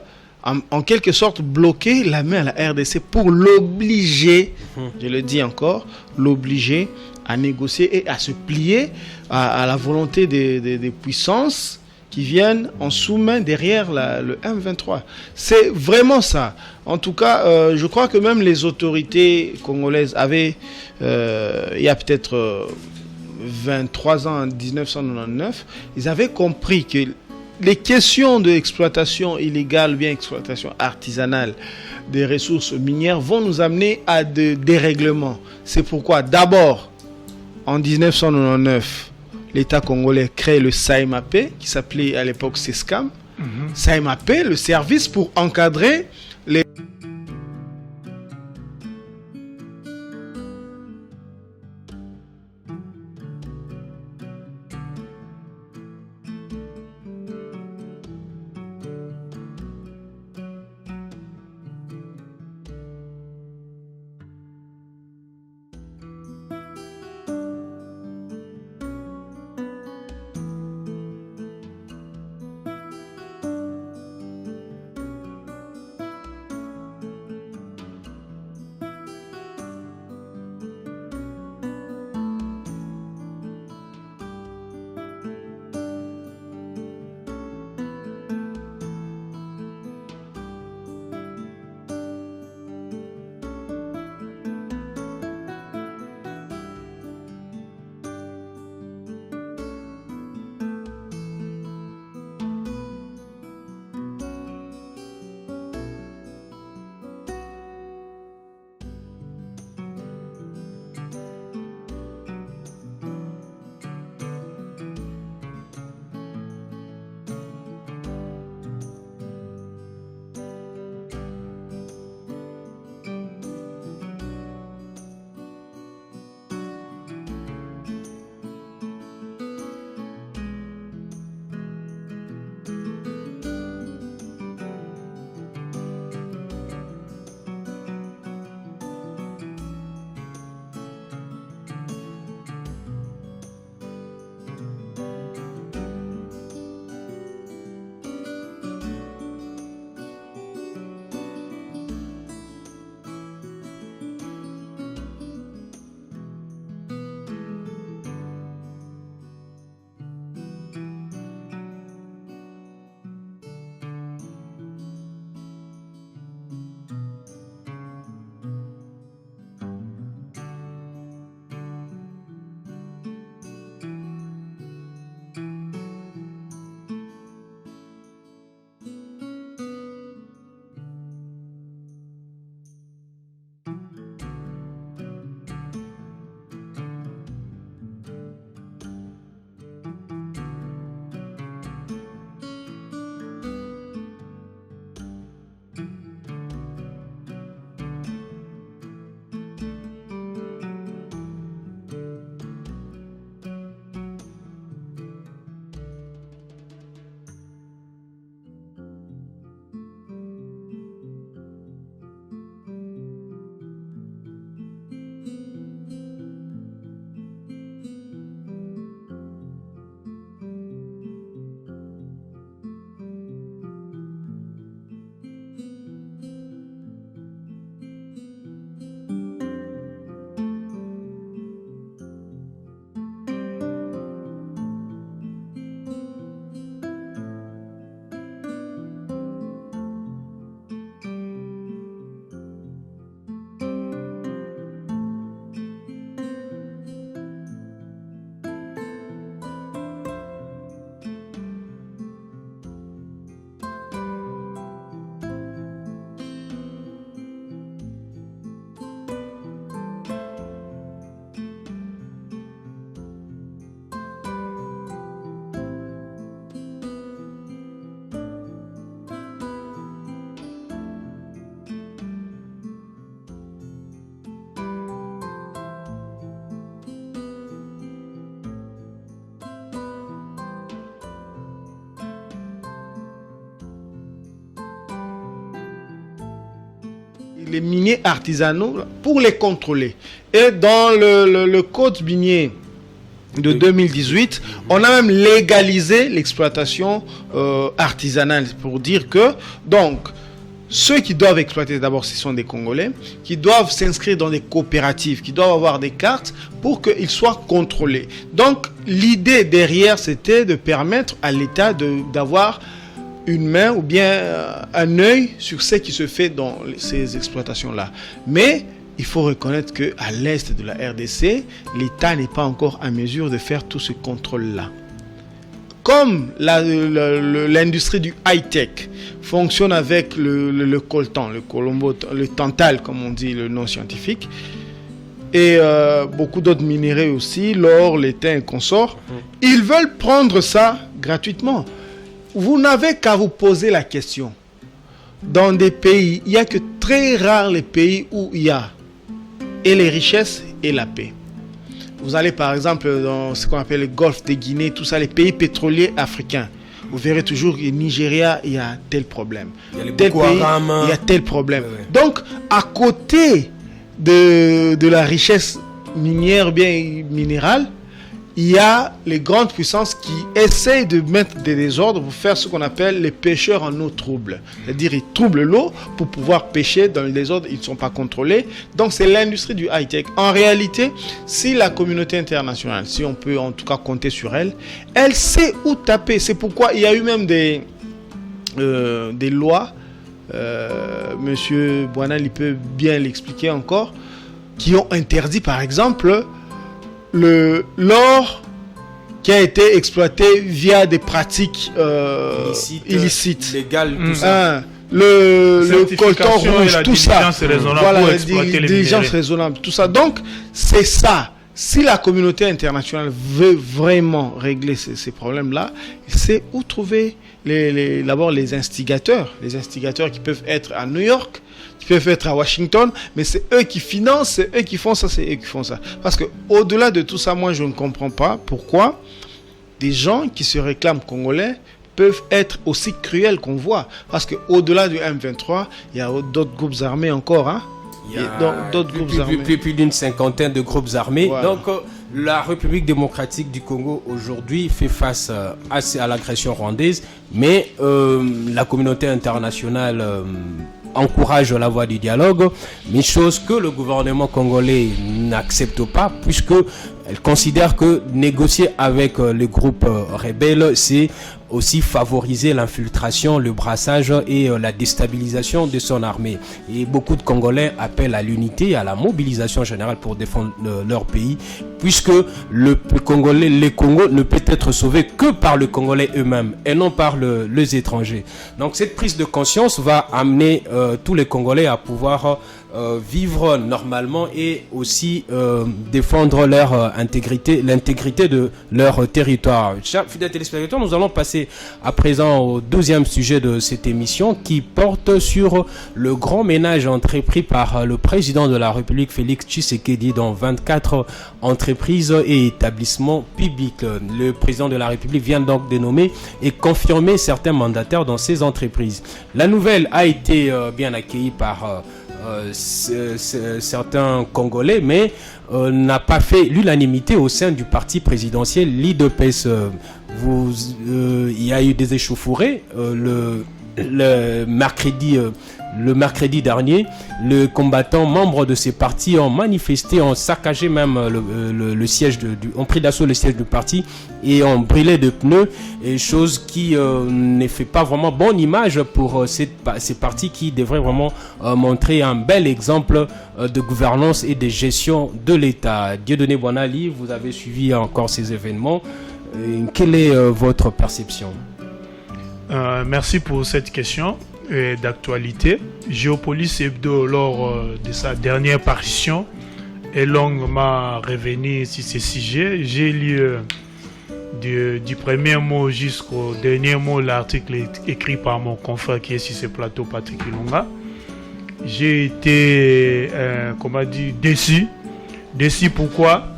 en quelque sorte bloquer la main à la RDC pour l'obliger, je le dis encore, l'obliger à négocier et à se plier à la volonté des puissances qui viennent en sous-main derrière le M23. C'est vraiment ça. En tout cas, je crois que même les autorités congolaises avaient, il y a peut-être 23 ans, en 1999, ils avaient compris que les questions d'exploitation illégale, bien exploitation artisanale des ressources minières vont nous amener à des dérèglements. C'est pourquoi d'abord, En 1999, l'État congolais crée le SAEMAP, qui s'appelait à l'époque SESCAM. SAEMAP, le service pour encadrer les... les miniers artisanaux pour les contrôler. Et dans le code minier de 2018, on a même légalisé l'exploitation artisanale pour dire que, donc, ceux qui doivent exploiter d'abord, ce sont des Congolais, qui doivent s'inscrire dans des coopératives, qui doivent avoir des cartes pour qu'ils soient contrôlés. Donc, l'idée derrière, c'était de permettre à l'État d'avoir une main ou bien un œil sur ce qui se fait dans ces exploitations-là. Mais il faut reconnaître qu'à l'est de la RDC, l'État n'est pas encore en mesure de faire tout ce contrôle-là. Comme l'industrie du high-tech fonctionne avec le coltan, le colombo, le tantal, comme on dit le nom scientifique, et beaucoup d'autres minéraux aussi, l'or, l'étain et consorts. Ils veulent prendre ça gratuitement. Vous n'avez qu'à vous poser la question. Dans des pays, il n'y a que très rares les pays où il y a et les richesses et la paix. Vous allez par exemple dans ce qu'on appelle le golfe de Guinée, tout ça, les pays pétroliers africains. Vous verrez toujours qu'au Nigeria, il y a tel problème. Il y a les Tel Boko pays, Haram. il y a tel problème. Ouais. Donc, à côté de la richesse minière, bien minérale, il y a les grandes puissances qui essayent de mettre des désordres pour faire ce qu'on appelle les pêcheurs en eau trouble. C'est-à-dire ils troublent l'eau pour pouvoir pêcher dans le désordre, ils ne sont pas contrôlés. Donc c'est l'industrie du high-tech. En réalité, si la communauté internationale, si on peut en tout cas compter sur elle, elle sait où taper. C'est pourquoi il y a eu même des lois, Monsieur Boinal il peut bien l'expliquer encore, qui ont interdit par exemple l'or qui a été exploité via des pratiques illicites. Légales, tout ça. Le coltan rouge, tout ça. Voilà, la diligence raisonnable, tout ça. Donc, c'est ça. Si la communauté internationale veut vraiment régler ces problèmes-là, c'est où trouver d'abord les instigateurs qui peuvent être à New York, qui peuvent être à Washington, mais c'est eux qui financent, c'est eux qui font ça, c'est eux qui font ça. Parce que au-delà de tout ça, moi je ne comprends pas pourquoi des gens qui se réclament congolais peuvent être aussi cruels qu'on voit. Parce que au-delà du M23, il y a d'autres groupes armés encore, hein. Il y a plus d'une cinquantaine de groupes armés. Voilà. Donc, la République démocratique du Congo aujourd'hui fait face à l'agression rwandaise, mais la communauté internationale encourage la voie du dialogue, mais chose que le gouvernement congolais n'accepte pas, puisque elle considère que négocier avec les groupes rebelles, c'est aussi favoriser l'infiltration, le brassage et la déstabilisation de son armée. Et beaucoup de Congolais appellent à l'unité, à la mobilisation générale pour défendre leur pays, puisque le Congo ne peut être sauvé que par les Congolais eux-mêmes et non par les étrangers. Donc cette prise de conscience va amener tous les Congolais à pouvoir vivre normalement et aussi défendre leur intégrité, l'intégrité de leur territoire. Chers fidèles téléspectateurs, nous allons passer à présent au deuxième sujet de cette émission qui porte sur le grand ménage entrepris par le président de la République Félix Tshisekedi dans 24 entreprises et établissements publics. Le président de la République vient donc de nommer et confirmer certains mandataires dans ces entreprises. La nouvelle a été bien accueillie par certains Congolais, mais n'a pas fait l'unanimité au sein du parti présidentiel l'IDPS. Il y a eu des échauffourées le mercredi dernier. Les combattants membres de ces partis ont manifesté, ont saccagé même le siège ont pris d'assaut le siège du parti et ont brûlé de pneus, et chose qui ne fait pas vraiment bonne image pour ces partis qui devraient vraiment montrer un bel exemple de gouvernance et de gestion de l'État. Dieudonné Boinali, vous avez suivi encore ces événements. Quelle est votre perception? Merci pour cette question d'actualité. Géopolis Hebdo, lors de sa dernière parution, est longuement revenu sur ces sujets. J'ai lu du premier mot jusqu'au dernier mot l'article écrit par mon confrère qui est sur ce plateau, Patrick Ilunga. J'ai été déçu. Déçu pourquoi?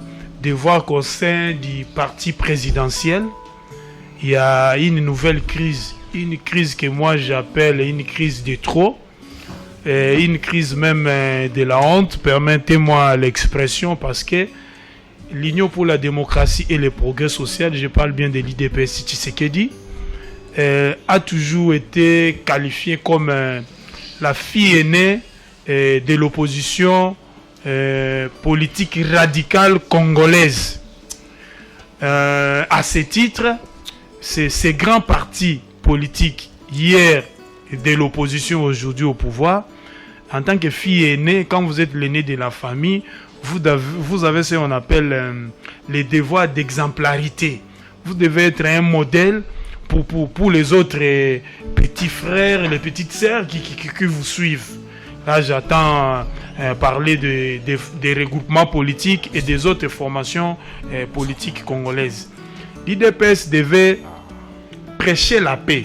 De voir qu'au sein du parti présidentiel, il y a une nouvelle crise. Une crise que moi j'appelle une crise de trop, une crise même de la honte, permettez-moi l'expression, parce que l'Union pour la démocratie et le progrès social, je parle bien de l'IDPS Tshisekedi, a toujours été qualifiée comme la fille aînée de l'opposition politique radicale congolaise. À ce titre, ces grands partis politique hier de l'opposition, aujourd'hui au pouvoir, en tant que fille aînée, quand vous êtes l'aîné de la famille, vous avez ce qu'on appelle les devoirs d'exemplarité. Vous devez être un modèle pour les autres petits frères, les petites sœurs qui vous suivent. Là, j'attends parler des regroupements politiques et des autres formations politiques congolaises. L'IDPS devait prêcher la paix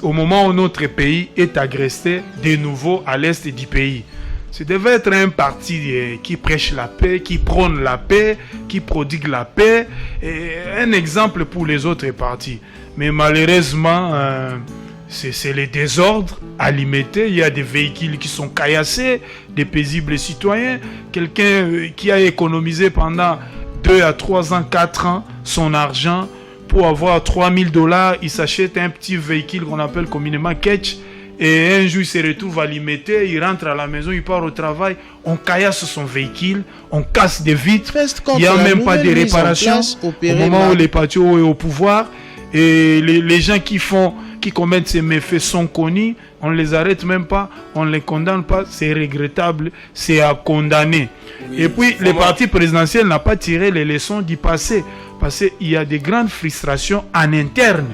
au moment où notre pays est agressé de nouveau à l'est du pays. Ce devait être un parti qui prêche la paix, qui prône la paix, qui prodigue la paix, et un exemple pour les autres partis. Mais malheureusement, c'est les désordres alimentés. Il y a des véhicules qui sont caillassés, des paisibles citoyens. Quelqu'un qui a économisé pendant 2 à 3 ans, 4 ans son argent pour avoir $3,000, il s'achète un petit véhicule qu'on appelle communément ketch. Et un jour, il se retrouve alimité, il rentre à la maison, il part au travail, on caillasse son véhicule, on casse des vitres, il n'y a même pas de réparation. Au moment où les patriotes est au pouvoir, et les gens qui commettent ces méfaits sont connus, on ne les arrête même pas, on ne les condamne pas, c'est regrettable, c'est à condamner. Oui, et puis, le parti présidentiel n'a pas tiré les leçons du passé, parce qu'il y a des grandes frustrations en interne.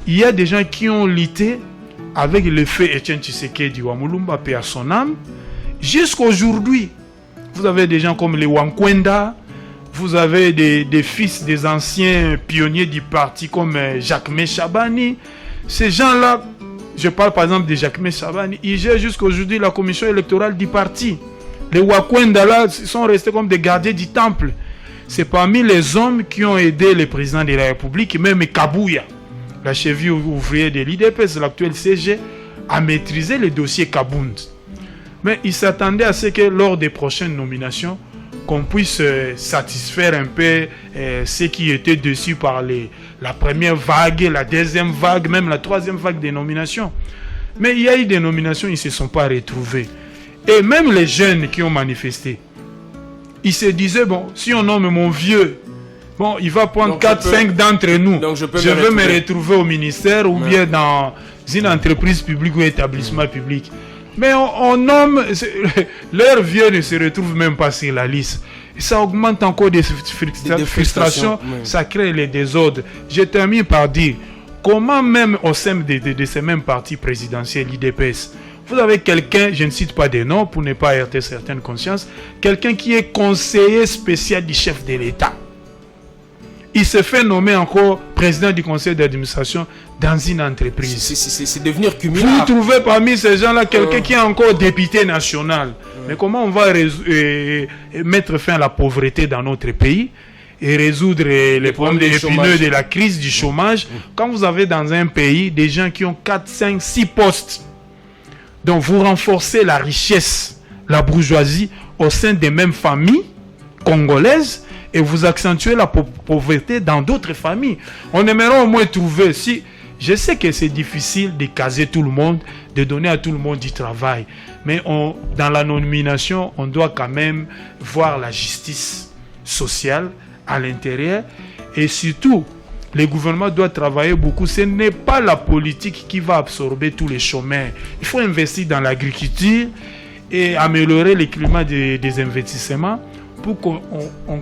Il y a des gens qui ont lutté avec le feu Etienne Tshisekedi Wamulumba, paix à son âme, jusqu'aujourd'hui. Vous avez des gens comme les Wankwenda, vous avez des fils des anciens pionniers du parti comme Jacques Chabani. Ces gens-là, je parle par exemple de Jacques Chabani, ils gèrent jusqu'aujourd'hui la commission électorale du parti. Les Wankwenda là sont restés comme des gardiens du temple. C'est parmi les hommes qui ont aidé le président de la République, même Kabouya, la cheville ouvrière de l'IDPS, l'actuel CG, a maîtrisé le dossier Kabound. Mais il s'attendait à ce que lors des prochaines nominations, qu'on puisse satisfaire un peu ceux qui étaient dessus par la première vague, la deuxième vague, même la troisième vague des nominations. Mais il y a eu des nominations, ils ne se sont pas retrouvés. Et même les jeunes qui ont manifesté, ils se disaient, bon, si on nomme mon vieux, bon, il va prendre 4-5 d'entre nous. Donc je veux me retrouver au ministère ou bien dans une entreprise publique ou établissement public. Mais on nomme, leurs vieux ne se retrouvent même pas sur la liste. Et ça augmente encore des frustrations, ça crée les désordres. Je termine par dire, comment même au sein de ces mêmes partis présidentiels, l'IDPS, vous avez quelqu'un, je ne cite pas des noms pour ne pas heurter certaines consciences, quelqu'un qui est conseiller spécial du chef de l'État. Il se fait nommer encore président du conseil d'administration dans une entreprise. C'est devenir cumulable. Vous trouvez parmi ces gens-là quelqu'un qui est encore député national. Mais comment on va mettre fin à la pauvreté dans notre pays et résoudre les problèmes épineux de la crise du chômage quand vous avez dans un pays des gens qui ont 4, 5, 6 postes. Donc vous renforcez la richesse, la bourgeoisie au sein des mêmes familles congolaises et vous accentuez la pauvreté dans d'autres familles. On aimerait au moins trouver, si je sais que c'est difficile de caser tout le monde, de donner à tout le monde du travail, mais dans la nomination, on doit quand même voir la justice sociale à l'intérieur et surtout, le gouvernement doit travailler beaucoup. Ce n'est pas la politique qui va absorber tous les chômeurs. Il faut investir dans l'agriculture et améliorer le climat des investissements pour qu'on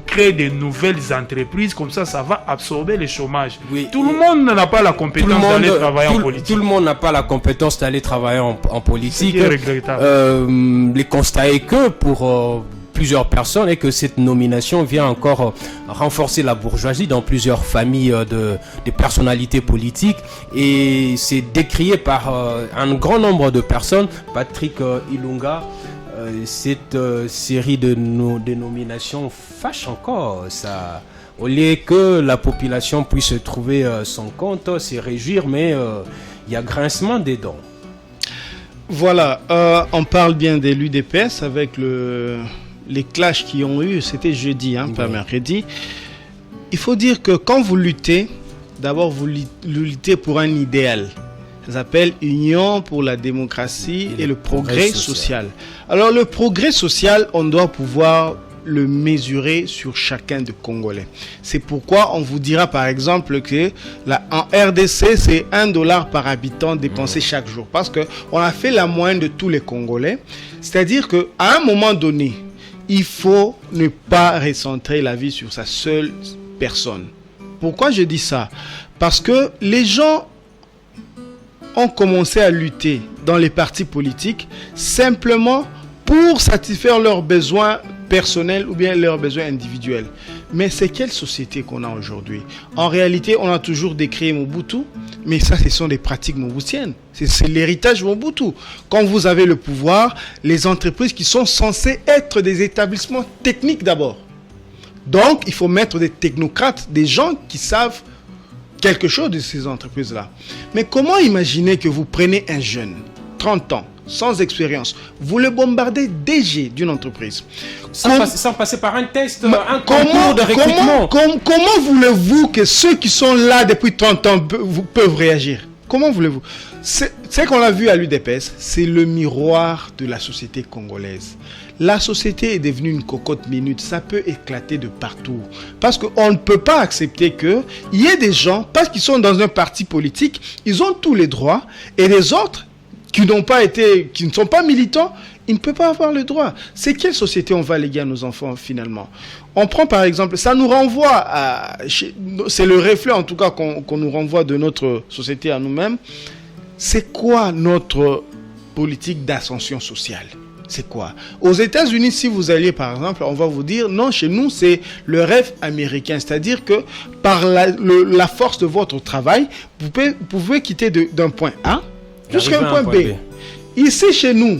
crée de nouvelles entreprises. Comme ça va absorber le chomage. Oui. Tout le monde n'a pas la compétence d'aller travailler en politique. Tout le monde n'a pas la compétence d'aller travailler en politique. C'est regrettable. Le constat est que pour plusieurs personnes et que cette nomination vient encore renforcer la bourgeoisie dans plusieurs familles de personnalités politiques et c'est décrié par un grand nombre de personnes. Patrick Ilunga, cette série de nominations fâche encore. Ça, au lieu que la population puisse trouver son compte, se réjouir, mais il y a grincement des dents. Voilà, on parle bien de l'UDPS avec les clashs qui ont eu, c'était jeudi, pas mercredi. Il faut dire que quand vous luttez, d'abord vous luttez pour un idéal. Ça s'appelle Union pour la démocratie et le progrès social. Alors le progrès social, on doit pouvoir le mesurer sur chacun de Congolais. C'est pourquoi on vous dira par exemple que en RDC, c'est $1 par habitant dépensé chaque jour. Parce qu'on a fait la moyenne de tous les Congolais. C'est-à-dire qu'à un moment donné, il faut ne pas recentrer la vie sur sa seule personne. Pourquoi je dis ça? Parce que les gens ont commencé à lutter dans les partis politiques simplement pour satisfaire leurs besoins personnels ou bien leurs besoins individuels. Mais c'est quelle société qu'on a aujourd'hui? En réalité, on a toujours décrié Mobutu, mais ça, ce sont des pratiques mobustiennes. C'est l'héritage Mobutu. Quand vous avez le pouvoir, les entreprises qui sont censées être des établissements techniques d'abord. Donc, il faut mettre des technocrates, des gens qui savent quelque chose de ces entreprises-là. Mais comment imaginer que vous prenez un jeune, 30 ans, sans expérience, vous le bombardez DG d'une entreprise sans passer par un test, un concours de recrutement. Comment voulez-vous que ceux qui sont là depuis 30 ans peuvent réagir? Comment voulez-vous? C'est qu'on l'a vu à l'UDPS, c'est le miroir de la société congolaise. La société est devenue une cocotte minute, ça peut éclater de partout. Parce qu'on ne peut pas accepter qu'il y ait des gens, parce qu'ils sont dans un parti politique, ils ont tous les droits, et les autres qui ne sont pas militants, ils ne peuvent pas avoir le droit. C'est quelle société on va léguer à nos enfants finalement? On prend par exemple, ça nous renvoie c'est le reflet en tout cas qu'on nous renvoie de notre société à nous-mêmes. C'est quoi notre politique d'ascension sociale? C'est quoi? Aux États-Unis, si vous alliez par exemple, on va vous dire non, chez nous c'est le rêve américain, c'est-à-dire que par la force de votre travail, vous pouvez quitter d'un point A jusqu'à un point B. Ici chez nous,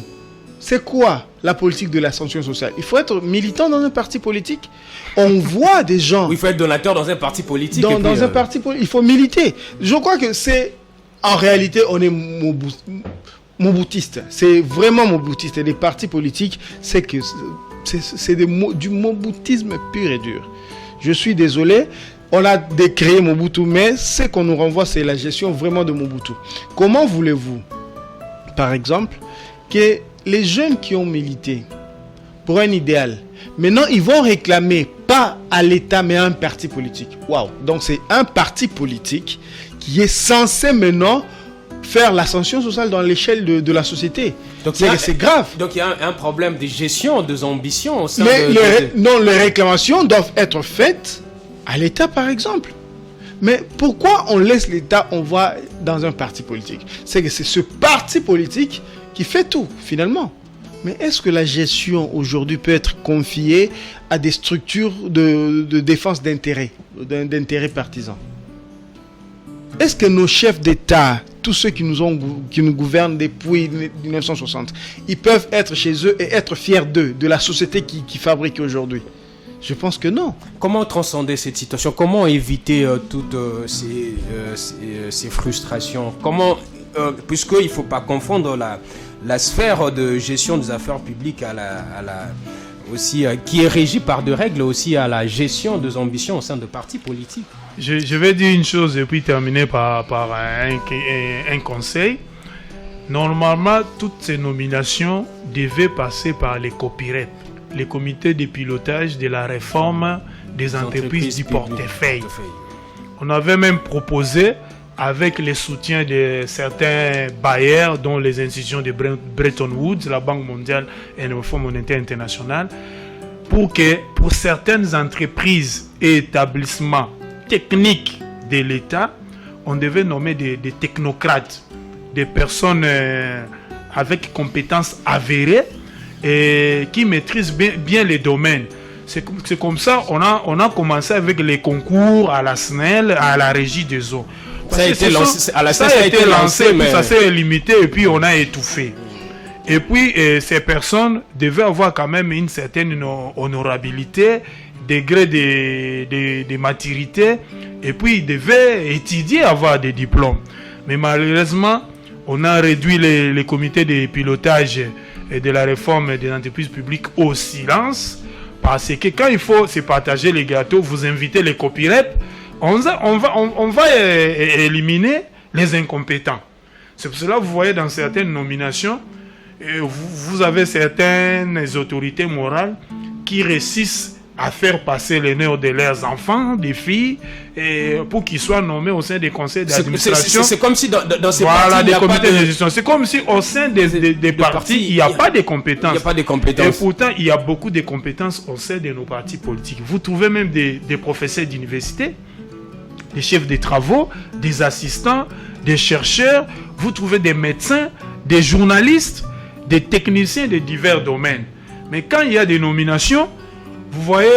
c'est quoi la politique de l'ascension sociale? Il faut être militant dans un parti politique. On voit des gens. Oui, il faut être donateur dans un parti politique. Dans un parti politique, il faut militer. Je crois que c'est en réalité on est moboutiste. C'est vraiment moboutiste. Et les partis politiques, c'est du moboutisme pur et dur. Je suis désolé. On a décréé Mobutu, mais ce qu'on nous renvoie, c'est la gestion vraiment de Mobutu. Comment voulez-vous, par exemple, que les jeunes qui ont milité pour un idéal, maintenant ils vont réclamer pas à l'État, mais à un parti politique. Waouh! Donc c'est un parti politique qui est censé maintenant faire l'ascension sociale dans l'échelle de la société. Donc c'est grave. Donc il y a un problème de gestion, de ambition au sein Non, les réclamations doivent être faites à l'État, par exemple. Mais pourquoi on laisse l'État, on va dans un parti politique? C'est que c'est ce parti politique qui fait tout, finalement. Mais est-ce que la gestion, aujourd'hui, peut être confiée à des structures de défense d'intérêts partisans? Est-ce que nos chefs d'État, tous ceux qui nous gouvernent depuis 1960, ils peuvent être chez eux et être fiers d'eux, de la société qui fabrique aujourd'hui? Je pense que non. Comment transcender cette situation? Comment éviter toutes ces frustrations? Puisqu'il ne faut pas confondre la sphère de gestion des affaires publiques aussi, qui est régie par des règles, aussi à la gestion des ambitions au sein de partis politiques. Je vais dire une chose et puis terminer par un conseil. Normalement, toutes ces nominations devaient passer par les COPIREP, les comités de pilotage de la réforme des entreprises du portefeuille. On avait même proposé, avec le soutien de certains bailleurs, dont les institutions de Bretton Woods, la Banque mondiale et le Fonds monétaire international, pour certaines entreprises et établissements techniques de l'État, on devait nommer des technocrates, des personnes avec compétences avérées et qui maîtrisent bien les domaines. C'est comme ça on a commencé avec les concours à la SNEL, à la Régie des eaux. Ça a été lancé, mais ça s'est limité et puis on a étouffé. Et puis ces personnes devaient avoir quand même une certaine honorabilité, degré de maturité, et puis ils devaient étudier, avoir des diplômes. Mais malheureusement, on a réduit les comités de pilotage et de la réforme des entreprises publiques au silence, parce que quand il faut se partager les gâteaux, vous invitez les copyreps, on va éliminer les incompétents. C'est pour cela que vous voyez dans certaines nominations, vous avez certaines autorités morales qui réussissent à faire passer les nœuds de leurs enfants, des filles, et pour qu'ils soient nommés au sein des conseils d'administration. C'est comme si dans ces partis, des comités de gestion. C'est comme si au sein des partis, il n'y a pas de compétences. Il n'y a pas de compétences. Et pourtant, il y a beaucoup de compétences au sein de nos partis politiques. Vous trouvez même des professeurs d'université, des chefs de travaux, des assistants, des chercheurs, vous trouvez des médecins, des journalistes, des techniciens de divers domaines. Mais quand il y a des nominations, vous voyez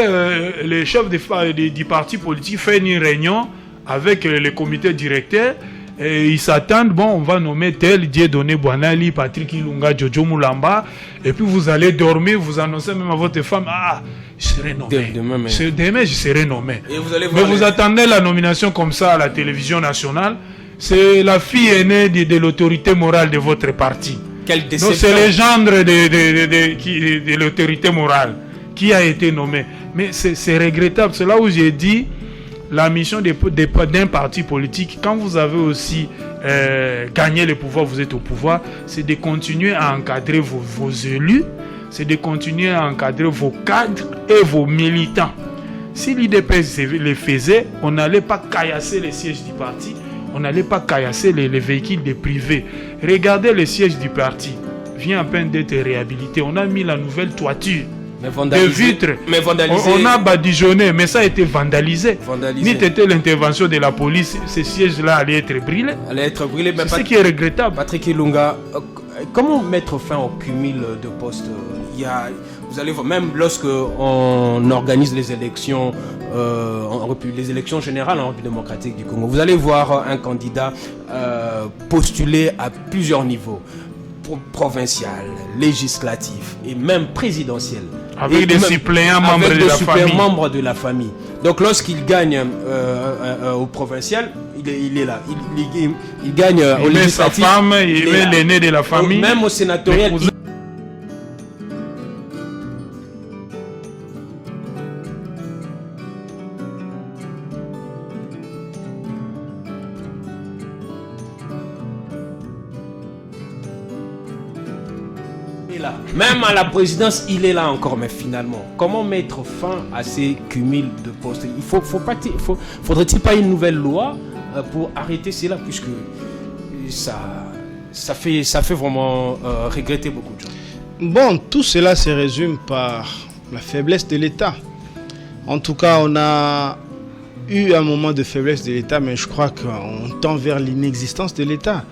les chefs du parti politique faire une réunion avec le comité directeur et ils s'attendent, bon, on va nommer tel, Dieudonné Boanali, Patrick Ilunga, Jojo Moulamba, et puis vous allez dormir, vous annoncez même à votre femme, ah, je serai nommé. Demain, je serai nommé. Mais vous attendez la nomination comme ça à la télévision nationale, c'est la fille aînée de l'autorité morale de votre parti. Donc c'est le gendre de l'autorité morale qui a été nommé. Mais c'est regrettable. C'est là où j'ai dit la mission d'un parti politique, quand vous avez aussi gagné le pouvoir, vous êtes au pouvoir, c'est de continuer à encadrer vos élus, c'est de continuer à encadrer vos cadres et vos militants. Si l'IDPS le faisait, on n'allait pas caillasser les sièges du parti, on n'allait pas caillasser les véhicules des privés. Regardez le siège du parti, vient à peine d'être réhabilité. On a mis la nouvelle toiture de vitres. On a badigeonné, mais ça a été vandalisé. Ni était l'intervention de la police, ces sièges-là allaient être brûlés. C'est ce qui est regrettable. Patrick Ilunga, comment mettre fin au cumul de postes? Vous allez voir, même lorsque on organise les élections, les élections générales en République démocratique du Congo, vous allez voir un candidat postuler à plusieurs niveaux, provincial, législatif et même présidentiel. Avec des suppléants membres de la famille. Donc lorsqu'il gagne au provincial, il est là. Il gagne au législatif. Sa femme, il met l'aîné de la famille. Même au sénatorial. Même à la présidence, il est là encore. Mais finalement, comment mettre fin à ces cumuls de postes? Faudrait-il pas une nouvelle loi pour arrêter cela, puisque ça fait vraiment regretter beaucoup de gens. Bon, tout cela se résume par la faiblesse de l'État. En tout cas, on a eu un moment de faiblesse de l'État, mais je crois qu'on tend vers l'inexistence de l'État.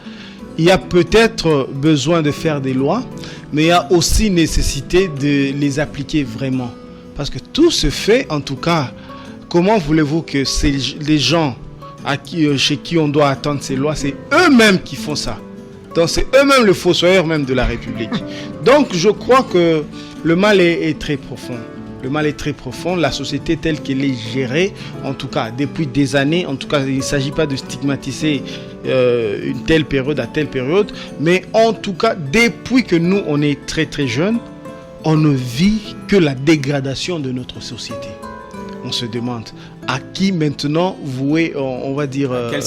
Il y a peut-être besoin de faire des lois, mais il y a aussi nécessité de les appliquer vraiment. Parce que tout se fait, en tout cas, comment voulez-vous que les gens chez qui on doit attendre ces lois, c'est eux-mêmes qui font ça. Donc c'est eux-mêmes le fossoyeur même de la République. Donc je crois que le mal est très profond. Le mal est très profond. La société telle qu'elle est gérée, en tout cas depuis des années, en tout cas il ne s'agit pas de stigmatiser une telle période à telle période, mais en tout cas depuis que nous on est très très jeunes, on ne vit que la dégradation de notre société. On se demande à qui maintenant vouer, on va dire, à quel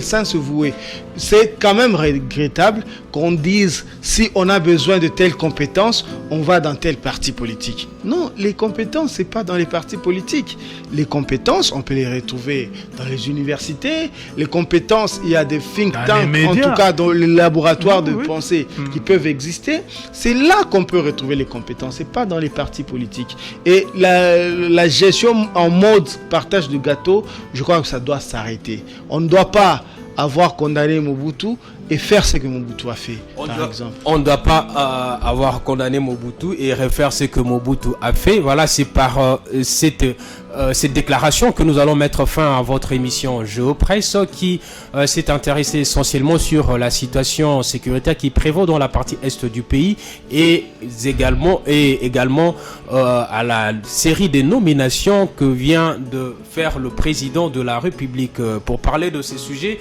sens se vouer. C'est quand même regrettable qu'on dise si on a besoin de telles compétences, on va dans tel parti politique. Non, les compétences, c'est pas dans les partis politiques. Les compétences, on peut les retrouver dans les universités. Les compétences, il y a des think tanks, en tout cas dans les laboratoires de pensée qui peuvent exister. C'est là qu'on peut retrouver les compétences, c'est pas dans les partis politiques. Et la gestion en mode partage de gâteau, je crois que ça doit s'arrêter. On ne doit pas avoir condamné Mobutu et faire ce que Mobutu a fait, par exemple. On ne doit pas avoir condamné Mobutu et refaire ce que Mobutu a fait. Voilà, c'est par cette déclaration que nous allons mettre fin à votre émission Géopresse qui s'est intéressée essentiellement sur la situation sécuritaire qui prévaut dans la partie est du pays et également à la série de nominations que vient de faire le président de la République. Pour parler de ces sujets,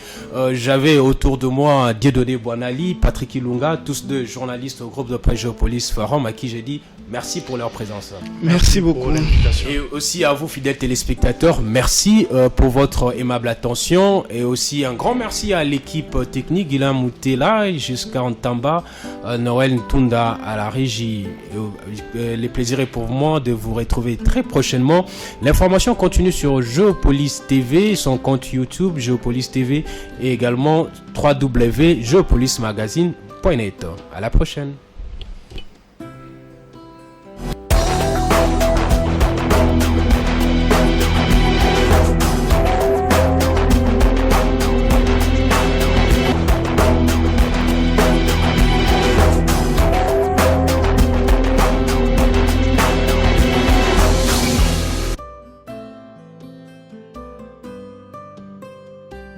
j'avais autour de moi Dieudonné Boanali, Patrick Ilunga, tous deux journalistes au groupe de presse Géopolis Forum, à qui j'ai dit merci pour leur présence. Merci beaucoup. Et aussi à vous, fidèles téléspectateurs, merci pour votre aimable attention. Et aussi un grand merci à l'équipe technique, Guilain Moutela, jusqu'à Ntamba, Noël Ntunda à la régie. Le plaisir est pour moi de vous retrouver très prochainement. L'information continue sur Géopolis TV, son compte YouTube Géopolis TV et également www.geopolismagazine.net. À la prochaine.